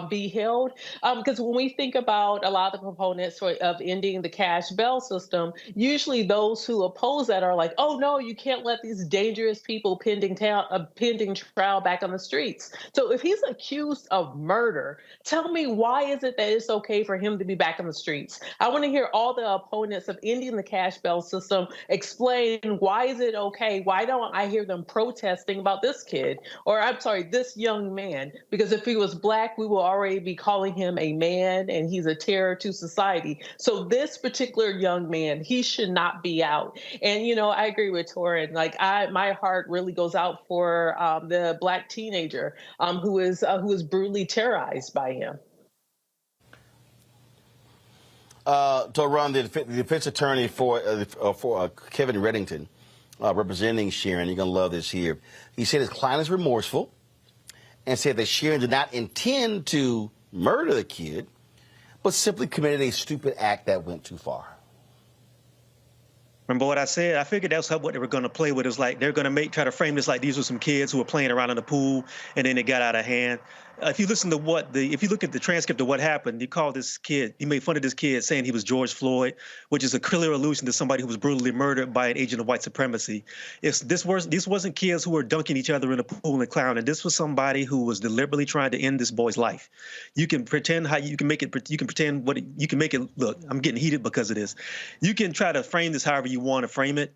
be held? Because when we think about a lot of the proponents of ending the cash bail system, usually those who oppose that are like, "Oh no, you can't let these dangerous people pending trial back on the streets." So if he's accused of murder, tell me, why is it that it's okay for him to be back on the streets? I want to hear all the opponents of ending the cash bail system explain, why is it okay? Why don't I hear them protesting about this kid, or I'm sorry, this young man? Because if he was black, we will already be calling him a man and he's a terror to society. So this particular young man, he should not be out. And, you know, I agree with Torrin. Like, my heart really goes out for the black teenager who is brutally terrorized by him. Torrin, the defense attorney for Kevin Reddington, representing Sharon, you're going to love this here. He said his client is remorseful and said that Sharon did not intend to murder the kid, but simply committed a stupid act that went too far. Remember what I said? I figured that's what they were going to play with. It was like they're going to try to frame this like these were some kids who were playing around in the pool and then it got out of hand. If you listen to if you look at the transcript of what happened, he made fun of this kid saying he was George Floyd, which is a clear allusion to somebody who was brutally murdered by an agent of white supremacy. These wasn't kids who were dunking each other in the pool and clowning. This was somebody who was deliberately trying to end this boy's life. You can pretend look, I'm getting heated because of this. You can try to frame this however you want to frame it.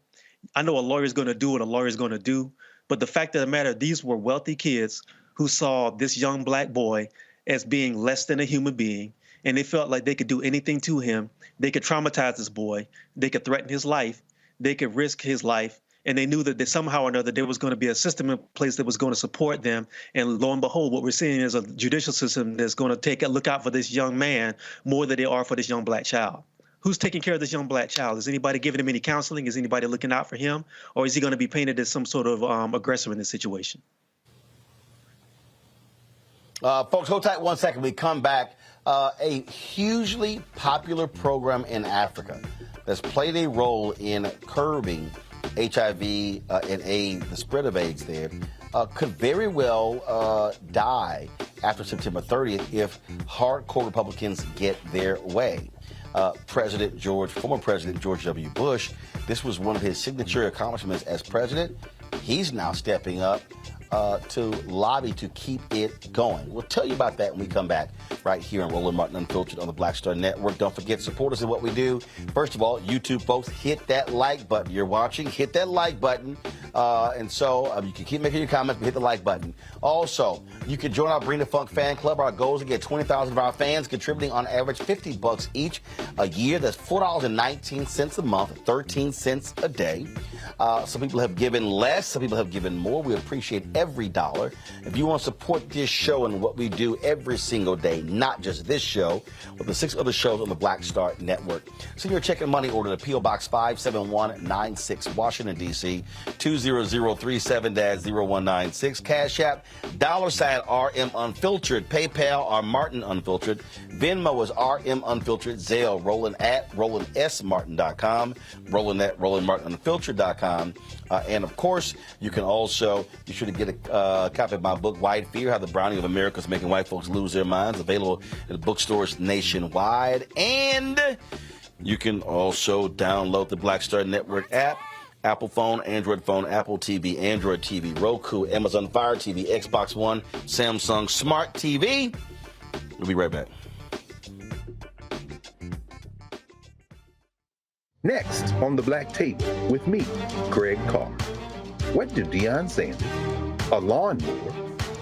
I know a lawyer's going to do what a lawyer's going to do, but the fact of the matter, these were wealthy kids who saw this young black boy as being less than a human being, and they felt like they could do anything to him. They could traumatize this boy. They could threaten his life. They could risk his life. And they knew that somehow or another there was going to be a system in place that was going to support them. And lo and behold, what we're seeing is a judicial system that's going to take a look out for this young man more than they are for this young black child. Who's taking care of this young black child? Is anybody giving him any counseling? Is anybody looking out for him? Or is he going to be painted as some sort of aggressor in this situation? Folks, hold tight 1 second. We come back. A hugely popular program in Africa that's played a role in curbing HIV and AIDS, the spread of AIDS there, could very well die after September 30th if hardcore Republicans get their way. Former President George W. Bush, this was one of his signature accomplishments as president. He's now stepping up to lobby to keep it going. We'll tell you about that when we come back right here on Roland Martin Unfiltered on the Black Star Network. Don't forget, support us in what we do. First of all, YouTube folks, hit that like button. You're watching, hit that like button. And so you can keep making your comments, but hit the like button. Also, you can join our Bring the Funk fan club. Our goal is to get 20,000 of our fans contributing on average $50 each a year. That's $4.19 a month, 13 cents a day. Some people have given less. Some people have given more. We appreciate every dollar. If you want to support this show and what we do every single day, not just this show, but the 6 other shows on the Black Star Network, send your check and money order to P.O. Box 57196, Washington, D.C., 20037-0196. Cash App, $RM Unfiltered. PayPal, R Martin Unfiltered. Venmo is RM Unfiltered. Zelle, Roland at RolandSMartin.com. Roland at RolandMartinUnfiltered.com. And of course, you can also be sure to get a copy of my book, White Fear: How the Browning of America is Making White Folks Lose Their Minds, available in bookstores nationwide. And you can also download the Black Star Network app. Apple phone, Android phone, Apple TV, Android TV, Roku, Amazon Fire TV, Xbox One, Samsung Smart TV. We'll be right back. Next on the Black Table with me, Greg Carr. What do Deion Sanders, a lawnmower,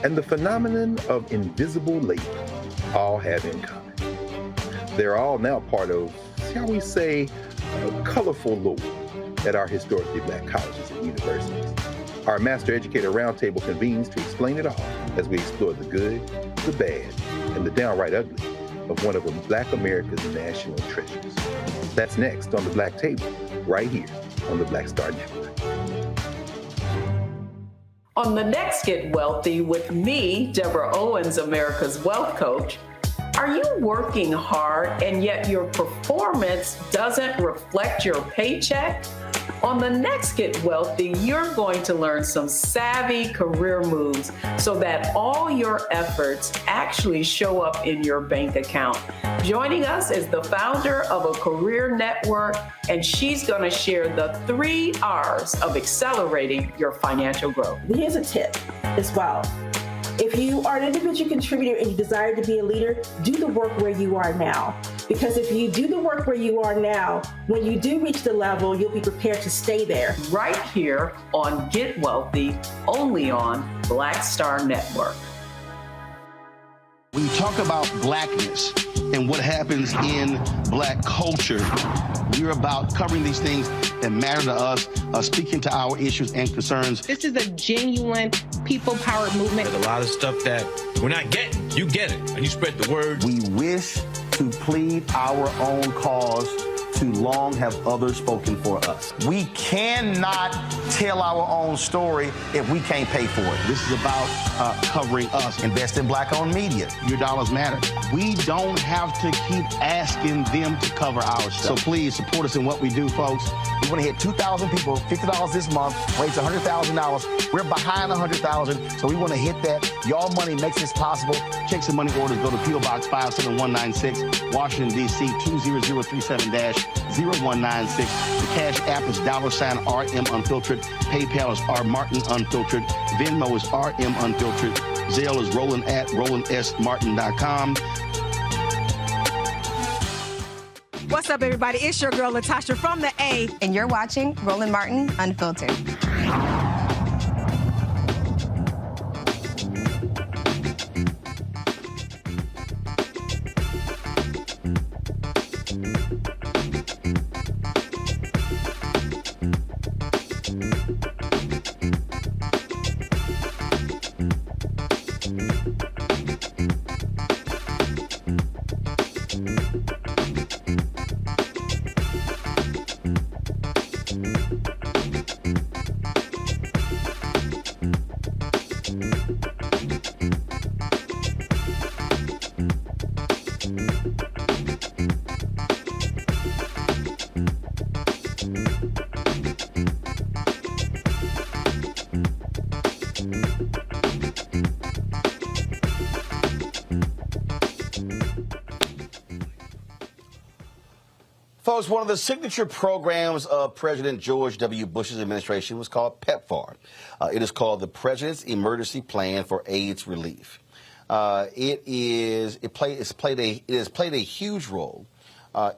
and the phenomenon of invisible labor all have in common? They're all now part of, shall we say, a colorful lore at our historically black colleges and universities. Our Master Educator Roundtable convenes to explain it all as we explore the good, the bad, and the downright ugly of one of Black America's national treasures. That's next on the Black Table, right here on the Black Star Network. On the next Get Wealthy with me, Deborah Owens, America's Wealth Coach, are you working hard and yet your performance doesn't reflect your paycheck? On the next Get Wealthy, you're going to learn some savvy career moves so that all your efforts actually show up in your bank account. Joining us is the founder of a career network, and she's going to share the 3 R's of accelerating your financial growth. Here's a tip as well. If you are an individual contributor and you desire to be a leader, do the work where you are now. Because if you do the work where you are now, when you do reach the level, you'll be prepared to stay there. Right here on Get Wealthy, only on Black Star Network. When you talk about blackness and what happens in black culture, we're about covering these things that matter to us, speaking to our issues and concerns. This is a genuine people-powered movement. There's a lot of stuff that we're not getting. You get it, and you spread the word. We wish to plead our own cause. Too long have others spoken for us. We cannot tell our own story if we can't pay for it. This is about covering us. Invest in black-owned media. Your dollars matter. We don't have to keep asking them to cover our stuff. So please support us in what we do, folks. We want to hit 2,000 people, $50 this month, raise $100,000. We're behind 100,000, so we want to hit that. Y'all money makes this possible. Checks and money orders go to P.O. Box 57196, Washington, D.C., 20037-0196. The Cash App is $RM Unfiltered. PayPal is R Martin Unfiltered. Venmo is RM Unfiltered. Zelle is Roland at RolandSMartin.com. What's up, everybody? It's your girl, Latasha from the A. And you're watching Roland Martin Unfiltered. Folks, one of the signature programs of President George W. Bush's administration was called PEPFAR. It is called the President's Emergency Plan for AIDS Relief. It has played a huge role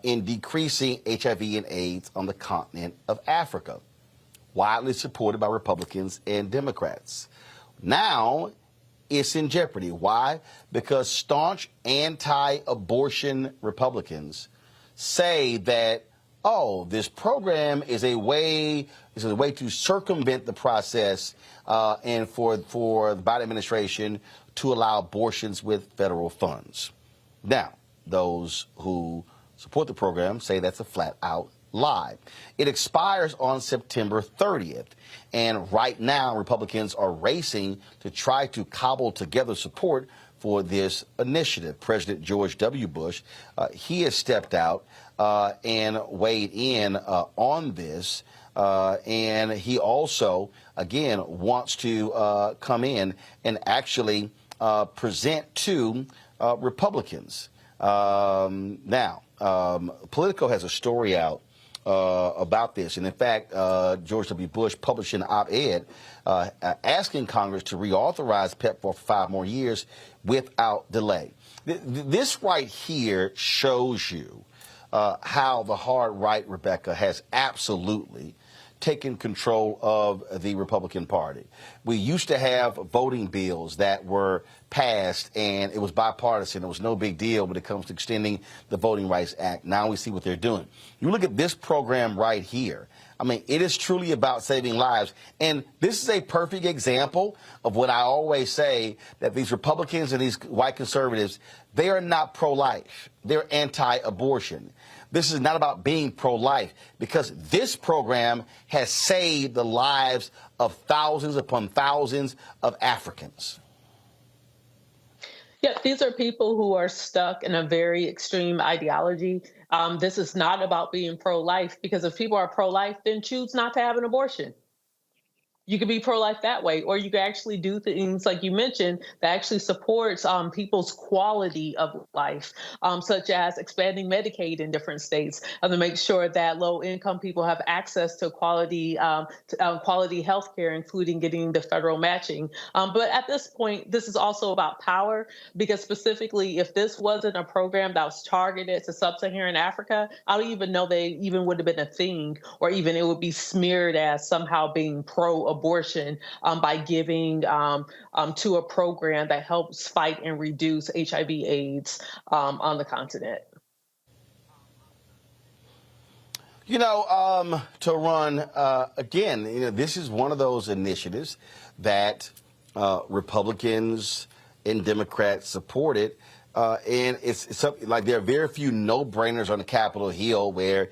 in decreasing HIV and AIDS on the continent of Africa. widely supported by Republicans and Democrats. Now it's in jeopardy. Why? Because staunch anti-abortion Republicans say that, oh, this program is a way to circumvent the process and for the Biden administration to allow abortions with federal funds. Now, those who support the program say that's a flat-out lie. It expires on September 30th, and right now Republicans are racing to try to cobble together support for this initiative. President George W. Bush, he has stepped out and weighed in on this, and he also, again, wants to come in and actually present to Republicans. Now, Politico has a story out about this. And in fact, George W. Bush published an op-ed asking Congress to reauthorize PEPFAR for 5 more years without delay. This right here shows you how the hard right, Rebecca, has absolutely taken control of the Republican Party. We used to have voting bills that were passed, and it was bipartisan. It was no big deal when it comes to extending the Voting Rights Act. Now we see what they're doing. You look at this program right here. I mean, it is truly about saving lives. And this is a perfect example of what I always say, that these Republicans and these white conservatives, they are not pro-life. They're anti-abortion. This is not about being pro-life, because this program has saved the lives of thousands upon thousands of Africans. Yeah, these are people who are stuck in a very extreme ideology. This is not about being pro-life, because if people are pro-life, then choose not to have an abortion. You could be pro-life that way, or you could actually do things like you mentioned that actually supports people's quality of life, such as expanding Medicaid in different states to make sure that low-income people have access to quality health care, including getting the federal matching. But at this point, this is also about power, because specifically, if this wasn't a program that was targeted to sub-Saharan Africa, I don't even know they even would have been a thing, or even it would be smeared as somehow being pro-abortion by giving to a program that helps fight and reduce HIV/AIDS on the continent. You know, to run, again, you know, this is one of those initiatives that Republicans and Democrats supported. And it's something like there are very few no-brainers on the Capitol Hill where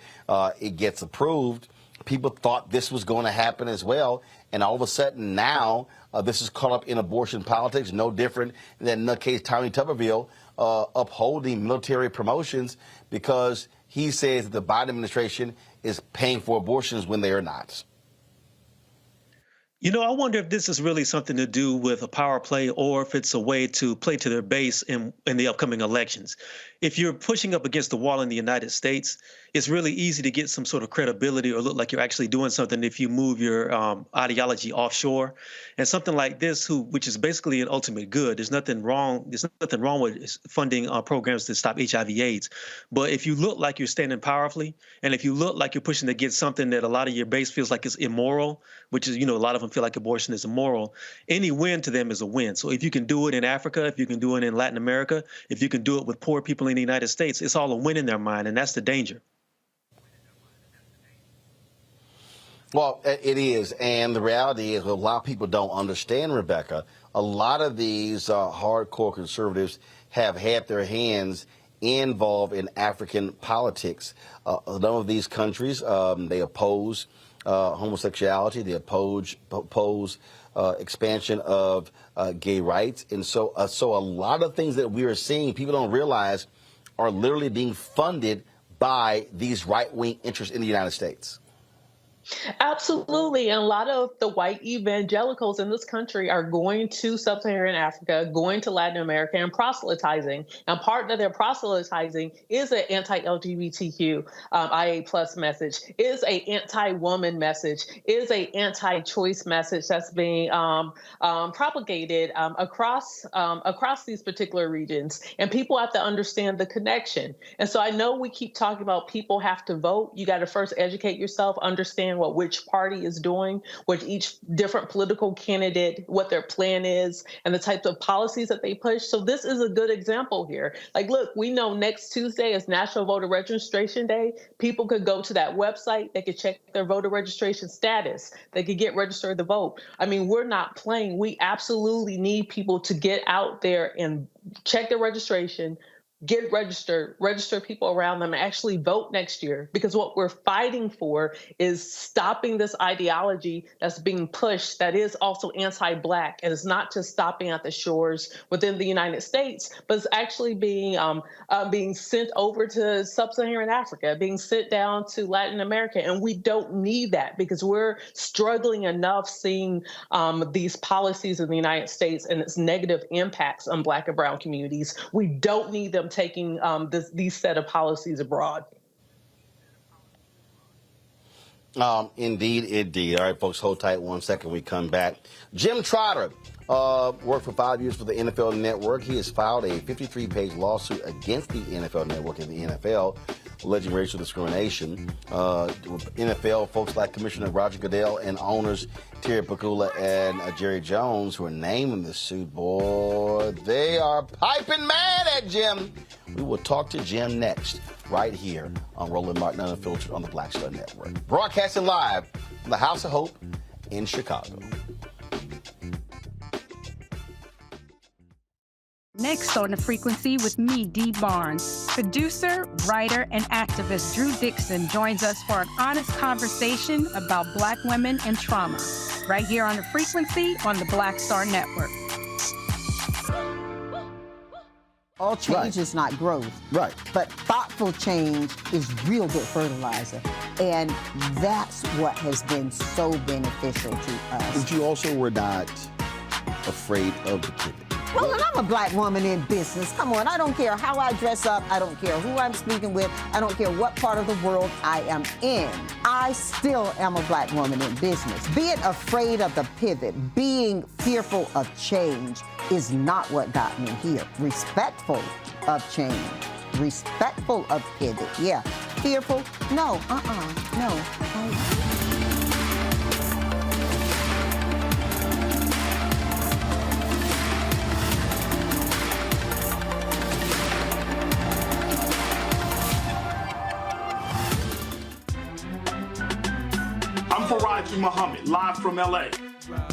it gets approved. People thought this was going to happen as well. And all of a sudden now this is caught up in abortion politics, no different than in the case Tommy Tuberville upholding military promotions because he says that the Biden administration is paying for abortions when they are not. You know, I wonder if this is really something to do with a power play, or if it's a way to play to their base in the upcoming elections. If you're pushing up against the wall in the United States, it's really easy to get some sort of credibility or look like you're actually doing something if you move your ideology offshore. And something like this, which is basically an ultimate good, there's nothing wrong with funding programs to stop HIV/AIDS. But if you look like you're standing powerfully, and if you look like you're pushing to get something that a lot of your base feels like is immoral, which is, you know, a lot of them feel like abortion is immoral, any win to them is a win. So if you can do it in Africa, if you can do it in Latin America, if you can do it with poor people in the United States, it's all a win in their mind, and that's the danger. Well, it is, and the reality is a lot of people don't understand, Rebecca. A lot of these hardcore conservatives have had their hands involved in African politics. None of these countries, they oppose homosexuality, they oppose expansion of gay rights, and so a lot of things that we are seeing, people don't realize, are literally being funded by these right-wing interests in the United States. Absolutely. And a lot of the white evangelicals in this country are going to sub-Saharan Africa, going to Latin America and proselytizing. And part of their proselytizing is an anti-LGBTQ IA plus message, is an anti-woman message, is an anti-choice message that's being propagated across these particular regions. And people have to understand the connection. And so I know we keep talking about people have to vote. You got to first educate yourself, understand what which party is doing, what each different political candidate, what their plan is, and the types of policies that they push. So this is a good example here. Like, look, we know next Tuesday is National Voter Registration Day. People could go to that website. They could check their voter registration status. They could get registered to vote. I mean, we're not playing. We absolutely need people to get out there and check their registration, get registered, register people around them, and actually vote next year. Because what we're fighting for is stopping this ideology that's being pushed that is also anti-Black. And it's not just stopping at the shores within the United States, but it's actually being sent over to sub-Saharan Africa, being sent down to Latin America. And we don't need that because we're struggling enough seeing these policies in the United States and its negative impacts on Black and brown communities. We don't need them taking these set of policies abroad. Indeed. All right, folks, hold tight 1 second. We come back. Jim Trotter worked for 5 years for the NFL Network. He has filed a 53-page lawsuit against the NFL Network and the NFL, alleging racial discrimination. NFL folks like Commissioner Roger Goodell and owners Terry Pacula and Jerry Jones, who are named in the suit, boy, they are piping mad at Jim. We will talk to Jim next, right here on Roland Martin Unfiltered on the Black Star Network. Broadcasting live from the House of Hope in Chicago. Next on The Frequency with me, Dee Barnes. Producer, writer, and activist Drew Dixon joins us for an honest conversation about Black women and trauma, right here on The Frequency on the Black Star Network. All change is not growth. Right. But thoughtful change is real good fertilizer. And that's what has been so beneficial to us. But you also were not afraid of the pivot. Well, and I'm a Black woman in business. Come on, I don't care how I dress up. I don't care who I'm speaking with. I don't care what part of the world I am in. I still am a Black woman in business. Being afraid of the pivot, being fearful of change is not what got me here. Respectful of change, respectful of pivot, yeah. Fearful, no, no. I'm Faraji Muhammad, live from LA.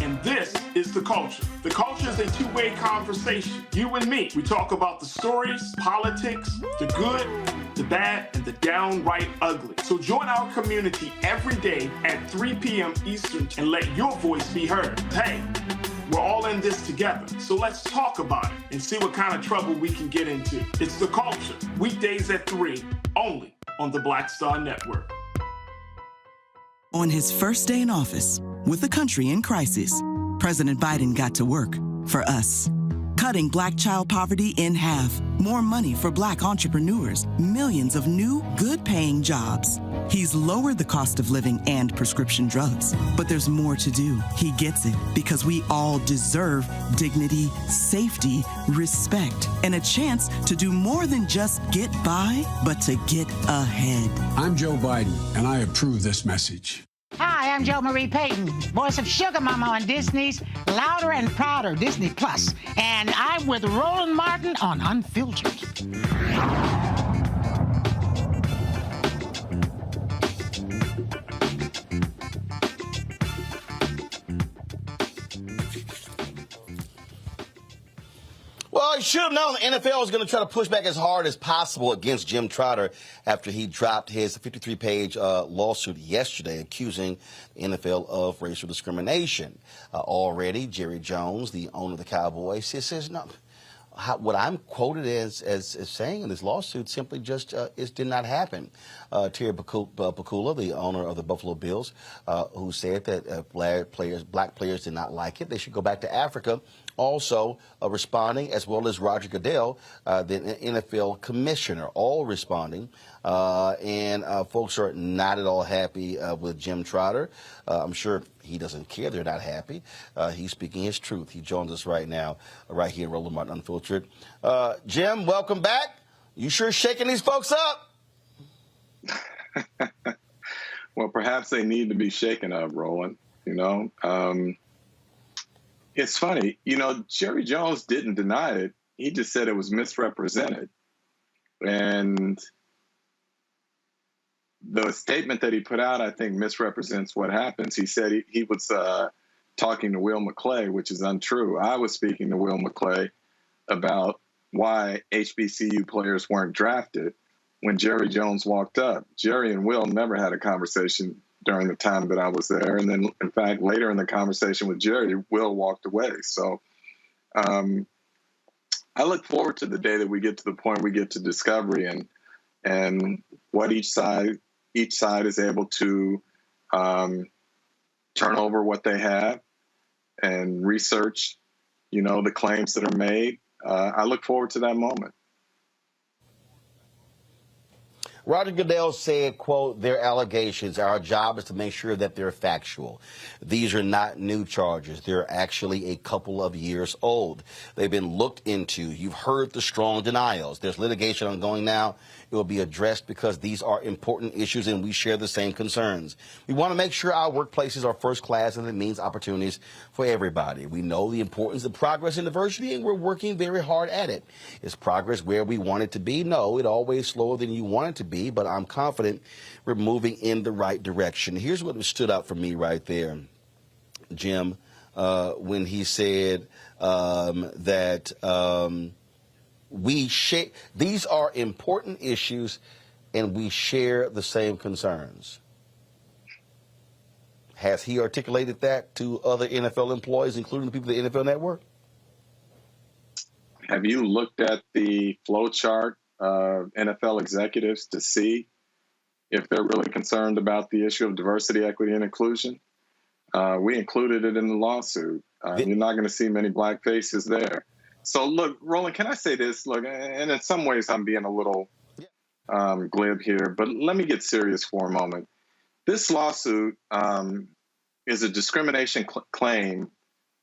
And this is The Culture. The Culture is a two-way conversation. You and me. We talk about the stories, politics, the good, the bad, and the downright ugly. So join our community every day at 3 p.m. Eastern and let your voice be heard. Hey, we're all in this together. So let's talk about it and see what kind of trouble we can get into. It's The Culture. Weekdays at 3, only on the Black Star Network. On his first day in office, with the country in crisis, President Biden got to work for us. Cutting Black child poverty in half, more money for Black entrepreneurs, millions of new, good-paying jobs. He's lowered the cost of living and prescription drugs. But there's more to do. He gets it because we all deserve dignity, safety, respect, and a chance to do more than just get by, but to get ahead. I'm Joe Biden, and I approve this message. Hi, I'm Jo Marie Payton, voice of Sugar Mama on Disney's Louder and Prouder Disney Plus, and I'm with Roland Martin on Unfiltered. Well, you should have known the NFL was going to try to push back as hard as possible against Jim Trotter after he dropped his 53-page lawsuit yesterday accusing the NFL of racial discrimination. Already, Jerry Jones, the owner of the Cowboys, says no. What I'm quoted as saying in this lawsuit simply just did not happen. Terry Pacula, the owner of the Buffalo Bills, who said that black players did not like it. They should go back to Africa. Also responding, as well as Roger Goodell, the NFL commissioner, all responding. And folks are not at all happy with Jim Trotter. I'm sure he doesn't care they're not happy. He's speaking his truth. He joins us right now, right here, Roland Martin Unfiltered. Jim, welcome back. You sure shaking these folks up? Well, perhaps they need to be shaken up, Roland. You know, it's funny. You know, Jerry Jones didn't deny it. He just said it was misrepresented. And the statement that he put out, I think, misrepresents what happens. He said he was talking to Will McClay, which is untrue. I was speaking to Will McClay about why HBCU players weren't drafted when Jerry Jones walked up. Jerry and Will never had a conversation during the time that I was there. And then, in fact, later in the conversation with Jerry, Will walked away. So I look forward to the day that we get to the point we get to discovery and what each side is able to turn over what they have and research, you know, the claims that are made. I look forward to that moment. Roger Goodell said, quote, "Their allegations, our job is to make sure that they're factual. These are not new charges. They're actually a couple of years old. They've been looked into. You've heard the strong denials. There's litigation ongoing now. It will be addressed because these are important issues and we share the same concerns. We want to make sure our workplaces are first class and it means opportunities for everybody. We know the importance of progress in diversity and we're working very hard at it. Is progress where we want it to be? No, it's always slower than you want it to be, but I'm confident we're moving in the right direction." Here's what stood out for me right there, Jim, when he said that these are important issues and we share the same concerns. Has he articulated that to other NFL employees, including the people at the NFL Network? Have you looked at the flow chart of NFL executives to see if they're really concerned about the issue of diversity, equity, and inclusion? We included it in the lawsuit. You're not going to see many black faces there. So, look, Roland, can I say this? Look, and in some ways I'm being a little glib here, but let me get serious for a moment. This lawsuit is a discrimination claim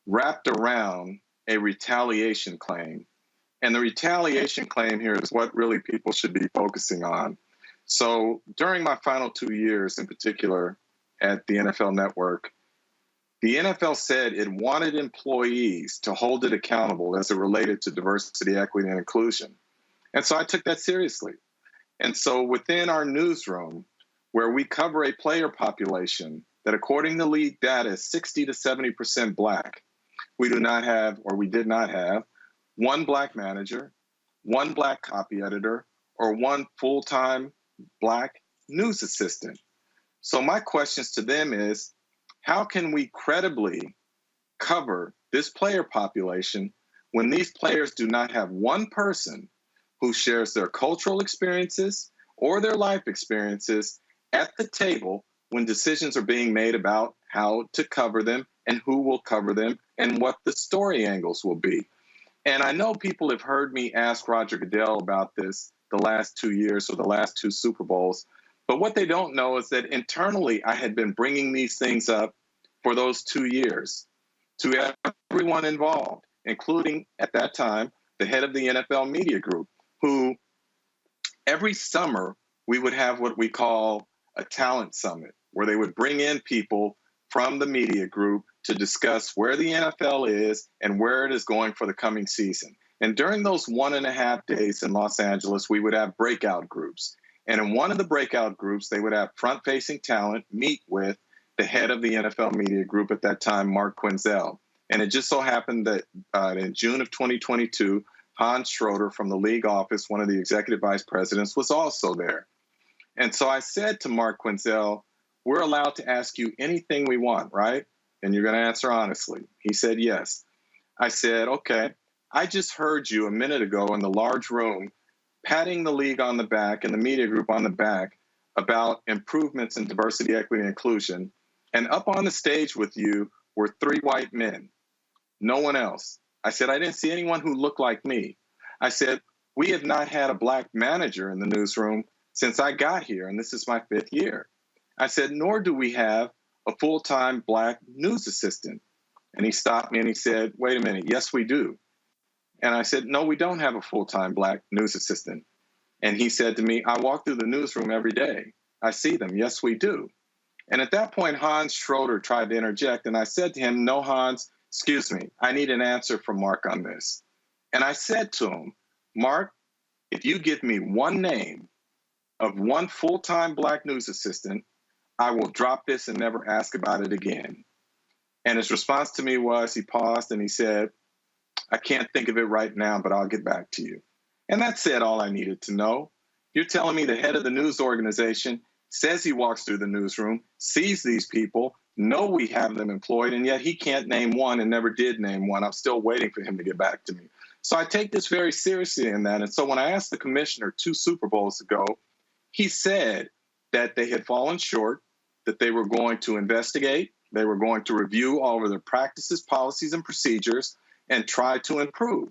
wrapped around a retaliation claim. And the retaliation claim here is what really people should be focusing on. So during my final 2 years in particular at the NFL Network, the NFL said it wanted employees to hold it accountable as it related to diversity, equity, and inclusion. And so I took that seriously. And so within our newsroom, where we cover a player population that according to league data is 60 to 70% black, we did not have one black manager, one black copy editor, or one full-time black news assistant. So my questions to them is, how can we credibly cover this player population when these players do not have one person who shares their cultural experiences or their life experiences at the table when decisions are being made about how to cover them and who will cover them and what the story angles will be? And I know people have heard me ask Roger Goodell about this the last 2 years or the last 2 Super Bowls. But what they don't know is that internally, I had been bringing these things up for those 2 years to everyone involved, including at that time, the head of the NFL media group, who every summer we would have what we call a talent summit, where they would bring in people from the media group to discuss where the NFL is and where it is going for the coming season. And during those 1.5 days in Los Angeles, we would have breakout groups. And in one of the breakout groups, they would have front-facing talent meet with the head of the NFL media group at that time, Mark Quinzel. And it just so happened that in June of 2022, Hans Schroeder from the league office, one of the executive vice presidents, was also there. And so I said to Mark Quinzel, "We're allowed to ask you anything we want, right? And you're going to answer honestly." He said, "Yes." I said, "Okay, I just heard you a minute ago in the large room patting the league on the back and the media group on the back about improvements in diversity, equity, and inclusion. And up on the stage with you were 3 white men, no one else." I said, "I didn't see anyone who looked like me." I said, "We have not had a black manager in the newsroom since I got here, and this is my 5th year." I said, "Nor do we have a full-time black news assistant." And he stopped me and he said, "Wait a minute, yes, we do." And I said, "No, we don't have a full-time black news assistant." And he said to me, "I walk through the newsroom every day. I see them. Yes, we do." And at that point, Hans Schroeder tried to interject. And I said to him, no, Hans, excuse me, I need an answer from Mark on this. And I said to him, Mark, if you give me one name of one full-time Black news assistant, I will drop this and never ask about it again. And his response to me was, he paused and he said, I can't think of it right now, but I'll get back to you. And that said all I needed to know. You're telling me the head of the news organization says he walks through the newsroom, sees these people, know we have them employed, and yet he can't name one and never did name one. I'm still waiting for him to get back to me. So I take this very seriously in that. And so when I asked the commissioner 2 Super Bowls ago, he said that they had fallen short, that they were going to investigate, they were going to review all of their practices, policies, and procedures, and try to improve.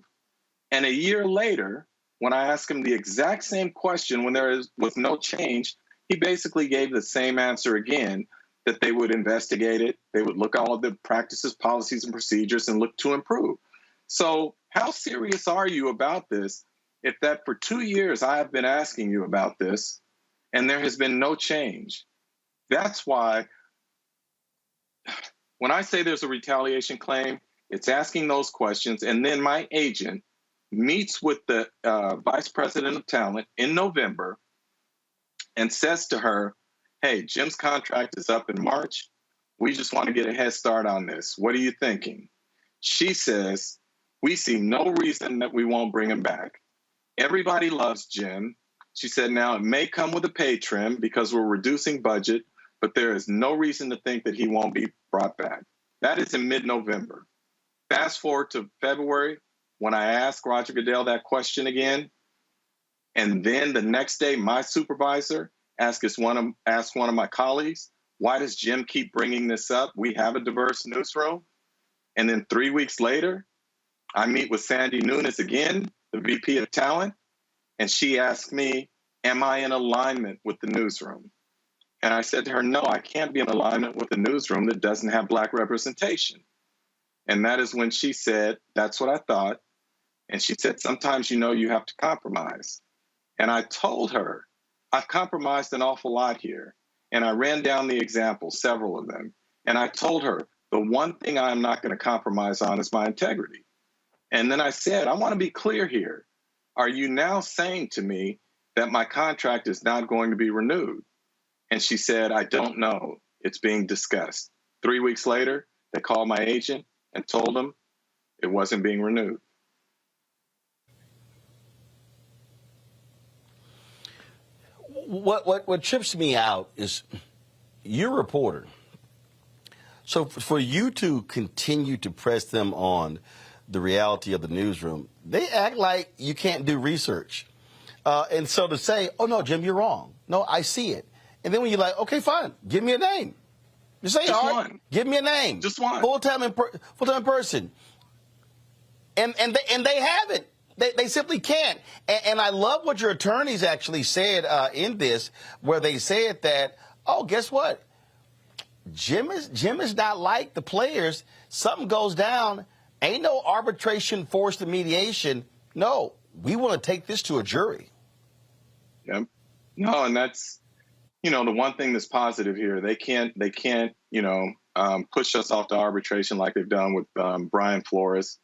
And a year later, when I asked him the exact same question when there was no change, he basically gave the same answer again, that they would investigate it, they would look at all of the practices, policies, and procedures and look to improve. So how serious are you about this if that for 2 years I have been asking you about this and there has been no change? That's why when I say there's a retaliation claim, it's asking those questions, and then my agent meets with the vice president of talent in November and says to her, hey, Jim's contract is up in March. We just want to get a head start on this. What are you thinking? She says, we see no reason that we won't bring him back. Everybody loves Jim. She said, now it may come with a pay trim because we're reducing budget, but there is no reason to think that he won't be brought back. That is in mid-November. Fast forward to February, when I asked Roger Goodell that question again, and then the next day, my supervisor asked one of my colleagues, why does Jim keep bringing this up? We have a diverse newsroom. And then 3 weeks later, I meet with Sandy Nunes again, the VP of Talent, and she asked me, am I in alignment with the newsroom? And I said to her, no, I can't be in alignment with a newsroom that doesn't have Black representation. And that is when she said, that's what I thought. And she said, sometimes you have to compromise. And I told her, I've compromised an awful lot here. And I ran down the examples, several of them. And I told her, the one thing I'm not going to compromise on is my integrity. And then I said, I want to be clear here. Are you now saying to me that my contract is not going to be renewed? And she said, I don't know. It's being discussed. 3 weeks later, they called my agent and told him it wasn't being renewed. What trips me out is you're a reporter. So for you to continue to press them on the reality of the newsroom, they act like you can't do research. And so to say, oh, no, Jim, you're wrong. No, I see it. And then when you're like, okay, fine, give me a name. Just say, all right, give me a name. Just one. Full-time person. And they haven't. They simply can't. And I love what your attorneys actually said in this, where they said that, oh, guess what? Jim is not like the players. Something goes down. Ain't no arbitration forced to mediation. No, we want to take this to a jury. Yep. No, and that's, the one thing that's positive here. They can't push us off to arbitration like they've done with Brian Flores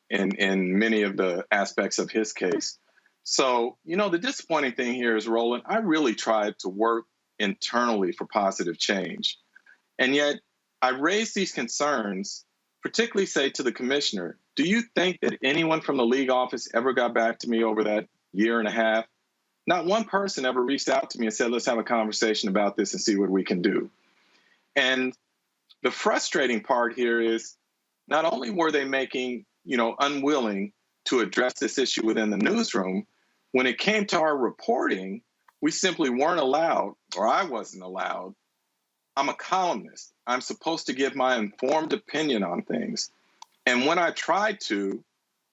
in many of the aspects of his case. So, the disappointing thing here is, Roland, I really tried to work internally for positive change. And yet I raised these concerns, particularly say to the commissioner, do you think that anyone from the league office ever got back to me over that year and a half? Not one person ever reached out to me and said, let's have a conversation about this and see what we can do. And the frustrating part here is not only were they making, unwilling to address this issue within the newsroom, when it came to our reporting, we simply weren't allowed, or I wasn't allowed. I'm a columnist. I'm supposed to give my informed opinion on things. And when I tried to,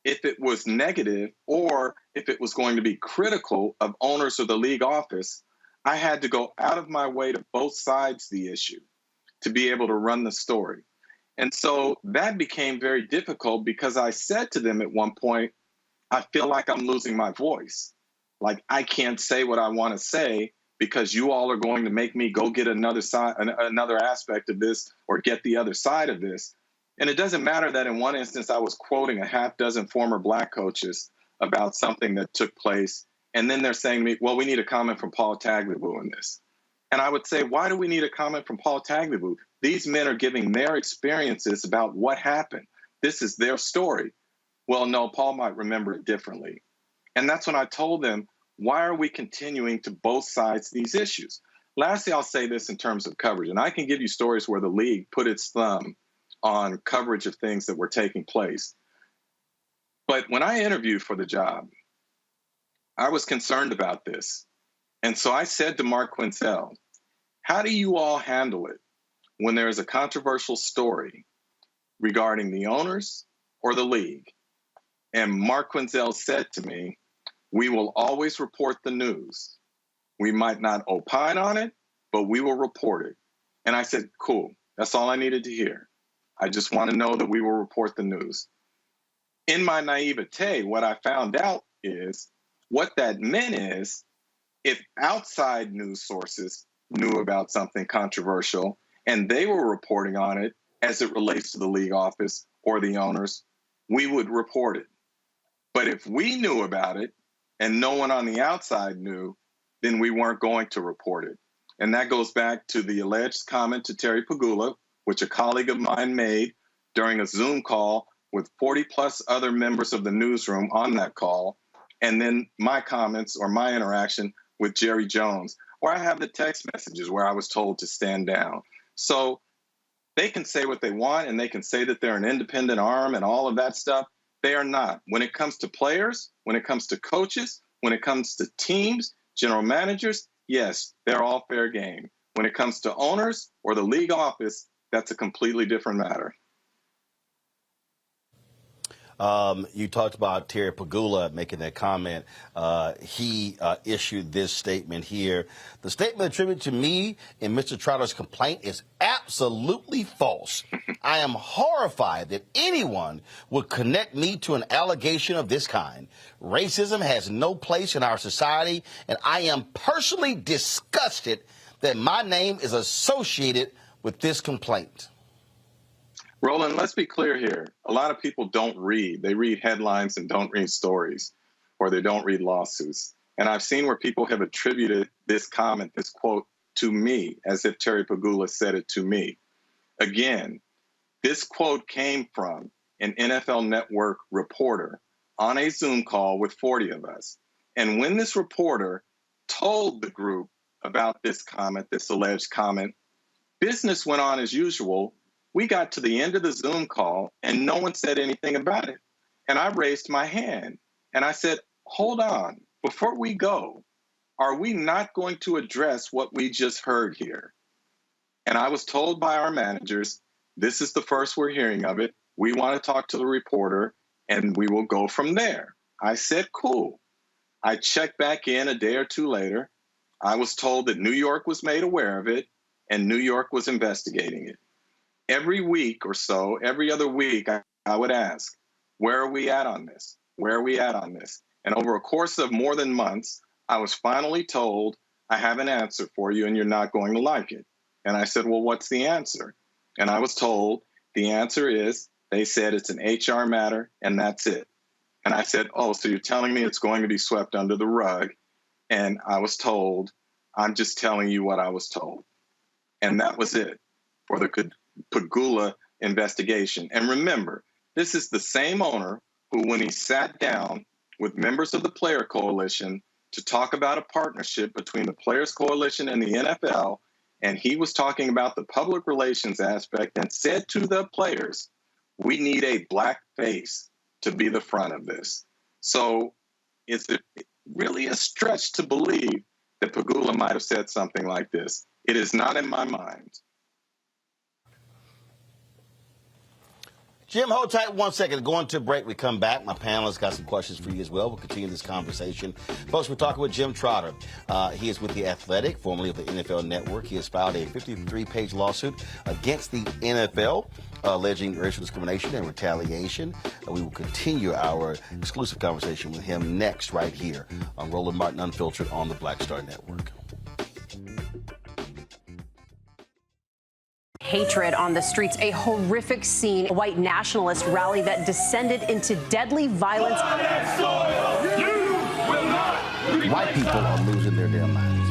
if it was negative or if it was going to be critical of owners of the league office, I had to go out of my way to both sides of the issue to be able to run the story. And so that became very difficult because I said to them at one point, I feel like I'm losing my voice. Like I can't say what I want to say because you all are going to make me go get another aspect of this or get the other side of this. And it doesn't matter that in one instance I was quoting a half dozen former black coaches about something that took place. And then they're saying to me, well, we need a comment from Paul Tagliabue in this. And I would say, why do we need a comment from Paul Tagliabue? These men are giving their experiences about what happened. This is their story. Well, no, Paul might remember it differently. And that's when I told them, why are we continuing to both sides these issues? Lastly, I'll say this in terms of coverage. And I can give you stories where the league put its thumb on coverage of things that were taking place. But when I interviewed for the job, I was concerned about this. And so I said to Mark Quinzel, how do you all handle it when there is a controversial story regarding the owners or the league? And Mark Quinzel said to me, we will always report the news. We might not opine on it, but we will report it. And I said, cool, that's all I needed to hear. I just want to know that we will report the news. In my naivete, what I found out is what that meant is if outside news sources knew about something controversial and they were reporting on it as it relates to the league office or the owners, we would report it. But if we knew about it and no one on the outside knew, then we weren't going to report it. And that goes back to the alleged comment to Terry Pegula, which a colleague of mine made during a Zoom call with 40 plus other members of the newsroom on that call. And then my comments or my interaction with Jerry Jones, where I have the text messages where I was told to stand down. So they can say what they want and they can say that they're an independent arm and all of that stuff. They are not. When it comes to players, when it comes to coaches, when it comes to teams, general managers, yes, they're all fair game. When it comes to owners or the league office, that's a completely different matter. You talked about Terry Pegula making that comment. He issued this statement here. The statement attributed to me in Mr. Trotter's complaint is absolutely false. I am horrified that anyone would connect me to an allegation of this kind. Racism has no place in our society, and I am personally disgusted that my name is associated with this complaint. Roland, let's be clear here. A lot of people don't read. They read headlines and don't read stories, or they don't read lawsuits. And I've seen where people have attributed this comment, this quote, to me, as if Terry Pegula said it to me. Again, this quote came from an NFL Network reporter on a Zoom call with 40 of us. And when this reporter told the group about this comment, this alleged comment, business went on as usual. We got to the end of the Zoom call and no one said anything about it. And I raised my hand and I said, hold on, before we go, are we not going to address what we just heard here? And I was told by our managers, this is the first we're hearing of it. We want to talk to the reporter and we will go from there. I said, cool. I checked back in a day or two later. I was told that New York was made aware of it and New York was investigating it. Every week or so, every other week, I would ask, where are we at on this? Where are we at on this? And over a course of more than months, I was finally told, I have an answer for you and you're not going to like it. And I said, well, what's the answer? And I was told the answer is, they said it's an HR matter and that's it. And I said, oh, so you're telling me it's going to be swept under the rug? And I was told, I'm just telling you what I was told. And that was it for the Pegula investigation. And remember, this is the same owner who, when he sat down with members of the Player Coalition to talk about a partnership between the Players Coalition and the NFL, and he was talking about the public relations aspect and said to the players, we need a black face to be the front of this. So it's really a stretch to believe that Pegula might have said something like this. It is not in my mind. Jim, hold tight 1 second. Going to a break. We come back. My panelists got some questions for you as well. We'll continue this conversation. Folks, we're talking with Jim Trotter. He is with The Athletic, formerly of the NFL Network. He has filed a 53-page lawsuit against the NFL, alleging racial discrimination and retaliation. We will continue our exclusive conversation with him next right here on Roland Martin Unfiltered on the Black Star Network. Hatred on the streets, a horrific scene, a white nationalist rally that descended into deadly violence. White people are losing their damn minds.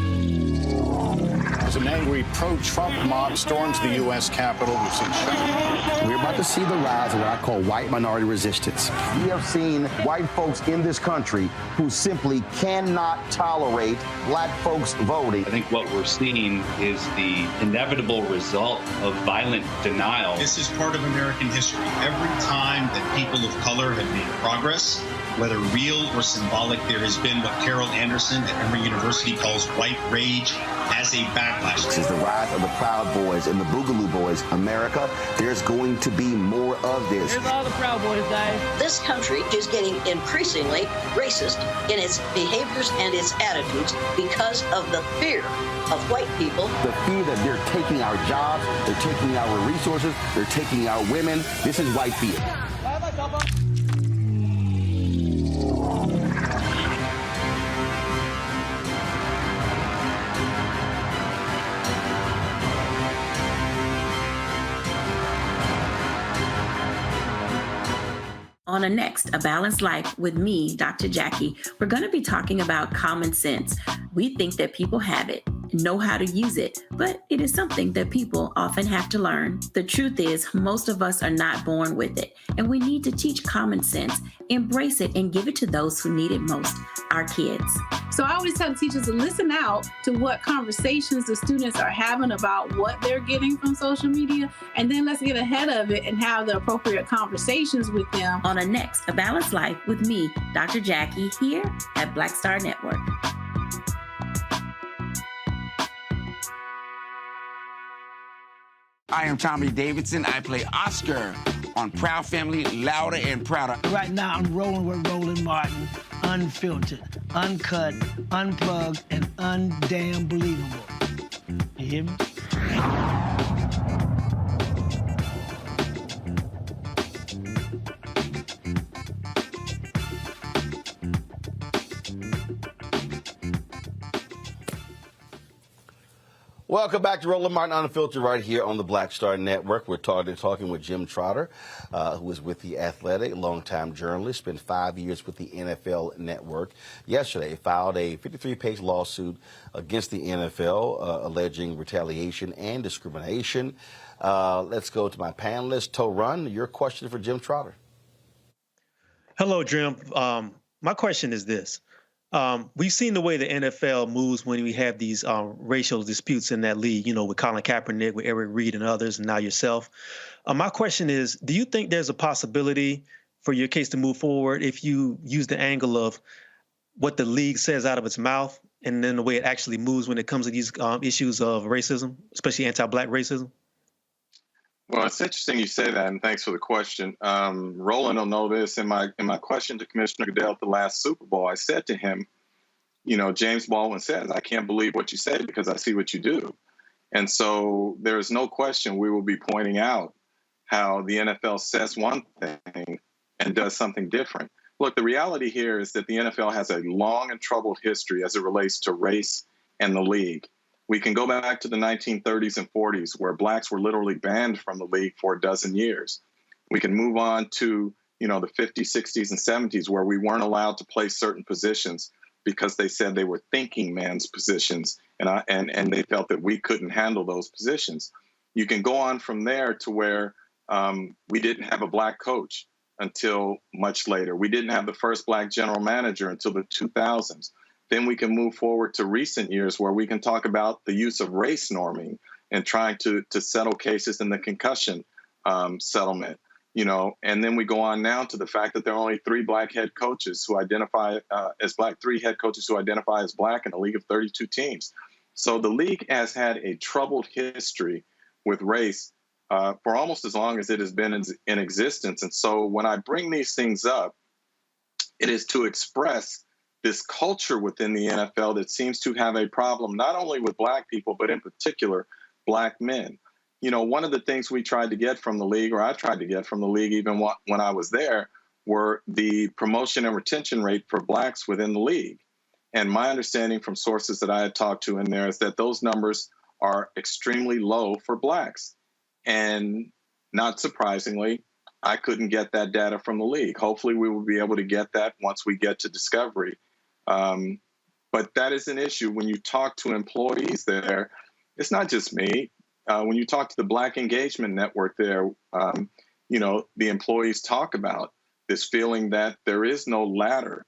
As an angry pro-Trump mob storms the U.S. Capitol, we've seen shooting. We're about to see the rise of what I call white minority resistance. We have seen white folks in this country who simply cannot tolerate black folks voting. I think what we're seeing is the inevitable result of violent denial. This is part of American history. Every time that people of color have made progress, whether real or symbolic, there has been what Carol Anderson at Emory University calls white rage as a backlash. This is the rise of the Proud Boys and the Boogaloo Boys. America, there's going to be more of this. Here's all the Proud Boys, guys. This country is getting increasingly racist in its behaviors and its attitudes because of the fear of white people. The fear that they're taking our jobs, they're taking our resources, they're taking our women. This is white fear. On a next, A Balanced Life with me, Dr. Jackie, we're going to be talking about common sense. We think that people have it, know how to use it, but it is something that people often have to learn. The truth is, most of us are not born with it, and we need to teach common sense, embrace it, and give it to those who need it most, our kids. So I always tell teachers to listen out to what conversations the students are having about what they're getting from social media, and then let's get ahead of it and have the appropriate conversations with them. On a next, A Balanced Life with me, Dr. Jackie, here at Black Star Network. I am Tommy Davidson. I play Oscar on Proud Family, Louder and Prouder. Right now, I'm rolling with Roland Martin, unfiltered, uncut, unplugged, and undamn believable. You hear me? Welcome back to Roland Martin Unfiltered right here on the Black Star Network. We're talking with Jim Trotter, who is with The Athletic, longtime journalist, spent 5 years with the NFL Network. Yesterday, filed a 53-page lawsuit against the NFL, alleging retaliation and discrimination. Let's go to my panelist, Torun. Your question for Jim Trotter. Hello, Jim. My question is this. We've seen the way the NFL moves when we have these racial disputes in that league, with Colin Kaepernick, with Eric Reed and others, and now yourself. My question is, do you think there's a possibility for your case to move forward if you use the angle of what the league says out of its mouth and then the way it actually moves when it comes to these issues of racism, especially anti-Black racism? Well, it's interesting you say that, and thanks for the question. Roland will know this. In my question to Commissioner Goodell at the last Super Bowl, I said to him, James Baldwin says, I can't believe what you say because I see what you do. And so there is no question we will be pointing out how the NFL says one thing and does something different. Look, the reality here is that the NFL has a long and troubled history as it relates to race and the league. We can go back to the 1930s and 40s where blacks were literally banned from the league for a dozen years. We can move on to, the 50s, 60s, and 70s where we weren't allowed to play certain positions because they said they were thinking man's positions and they felt that we couldn't handle those positions. You can go on from there to where we didn't have a Black coach until much later. We didn't have the first Black general manager until the 2000s. Then we can move forward to recent years where we can talk about the use of race norming and trying to settle cases in the concussion settlement, and then we go on now to the fact that there are only 3 Black head coaches who identify as Black, 3 head coaches who identify as Black in a league of 32 teams. So the league has had a troubled history with race for almost as long as it has been in existence. And so when I bring these things up, it is to express this culture within the NFL that seems to have a problem not only with Black people, but in particular, Black men. One of the things we tried to get from the league, or I tried to get from the league even when I was there, were the promotion and retention rate for Blacks within the league. And my understanding from sources that I had talked to in there is that those numbers are extremely low for Blacks. And not surprisingly, I couldn't get that data from the league. Hopefully we will be able to get that once we get to discovery. But that is an issue when you talk to employees there. It's not just me. When you talk to the Black Engagement Network there, you know, the employees talk about this feeling that there is no ladder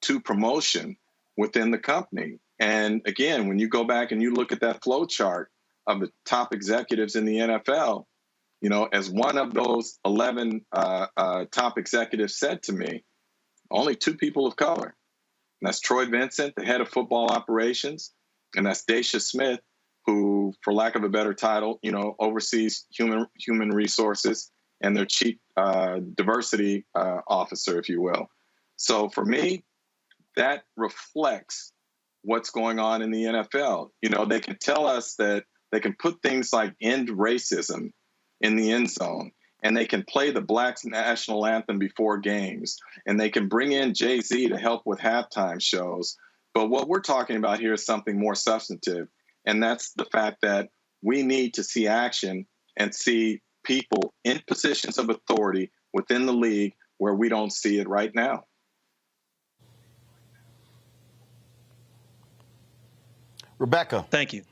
to promotion within the company. And again, when you go back and you look at that flow chart of the top executives in the NFL, you know, as one of those 11 top executives said to me, only 2 people of color. And that's Troy Vincent, the head of football operations, and that's Daisha Smith, who, for lack of a better title, you know, oversees human resources and their chief diversity officer, if you will. So for me, that reflects what's going on in the NFL. You know, they can tell us that they can put things like end racism in the end zone, and they can play the Black national anthem before games, and they can bring in Jay-Z to help with halftime shows. But what we're talking about here is something more substantive, and that's the fact that we need to see action and see people in positions of authority within the league where we don't see it right now. Rebecca. Thank you.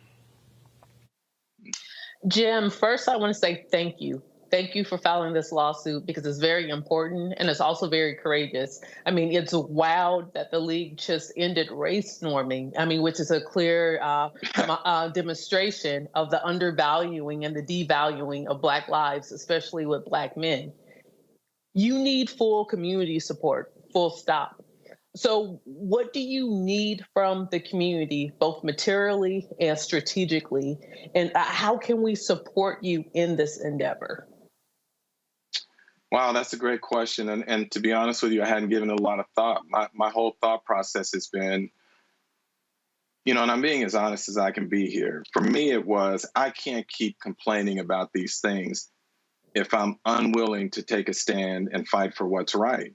Jim, first I want to say thank you. Thank you for filing this lawsuit because it's very important and it's also very courageous. I mean, it's wild that the league just ended race norming, I mean, which is a clear demonstration of the undervaluing and the devaluing of Black lives, especially with Black men. You need full community support, full stop. So what do you need from the community, both materially and strategically? And how can we support you in this endeavor? Wow, that's a great question. And to be honest with you, I hadn't given it a lot of thought. My whole thought process has been, you know, and I'm being as honest as I can be here. For me, it was, I can't keep complaining about these things if I'm unwilling to take a stand and fight for what's right.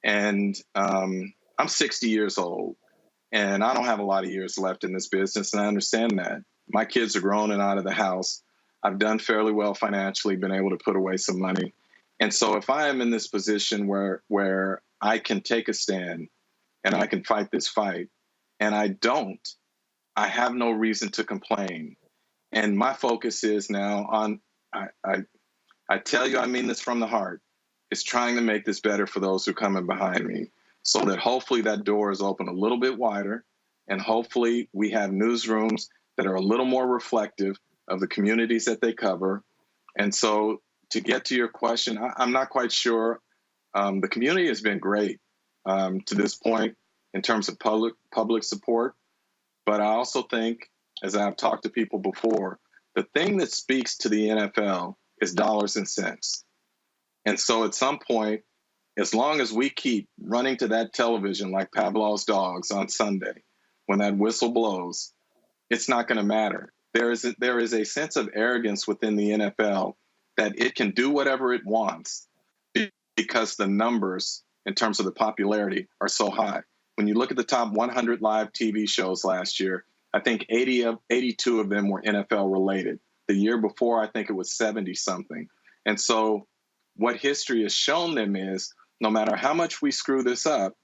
And I'm 60 years old, and I don't have a lot of years left in this business, and I understand that. My kids are grown and out of the house. I've done fairly well financially, been able to put away some money. And so if I am in this position where I can take a stand and I can fight this fight, and I don't, I have no reason to complain. And my focus is now on, I tell you, I mean this from the heart, is trying to make this better for those who come in behind me, so that hopefully that door is open a little bit wider, and hopefully we have newsrooms that are a little more reflective of the communities that they cover. And so to get to your question, I'm not quite sure. The community has been great to this point in terms of public support. But I also think, as I've talked to people before, the thing that speaks to the NFL is dollars and cents. And so at some point, as long as we keep running to that television like Pavlov's dogs on Sunday, when that whistle blows, it's not going to matter. There is a sense of arrogance within the NFL that it can do whatever it wants because the numbers in terms of the popularity are so high. When you look at the top 100 live TV shows last year, I think 82 of them were NFL related. The year before, I think it was 70 something. And so what history has shown them is no matter how much we screw this up,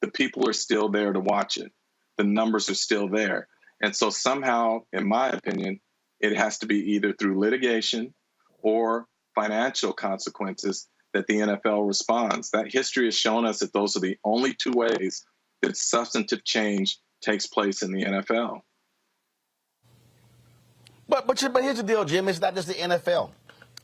the people are still there to watch it. The numbers are still there. And so somehow, in my opinion, it has to be either through litigation or financial consequences that the NFL responds. That history has shown us that those are the only two ways that substantive change takes place in the NFL. But here's the deal, Jim. It's not just the NFL.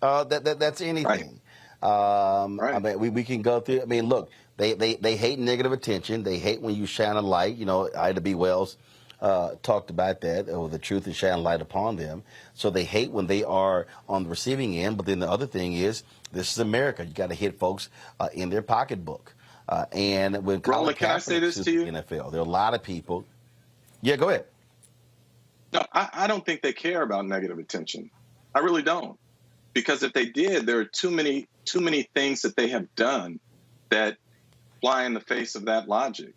That's anything. Right. I mean, we can go through. I mean, look, they hate negative attention. They hate when you shine a light. You know, Ida B. Wells talked about that, or the truth is shine light upon them. So they hate when they are on the receiving end. But then the other thing is, this is America. You got to hit folks in their pocketbook. And when Colin can I say this to you? The NFL, there are a lot of people. Yeah, go ahead. No, I don't think they care about negative attention. I really don't. Because if they did, there are too many things that they have done that fly in the face of that logic.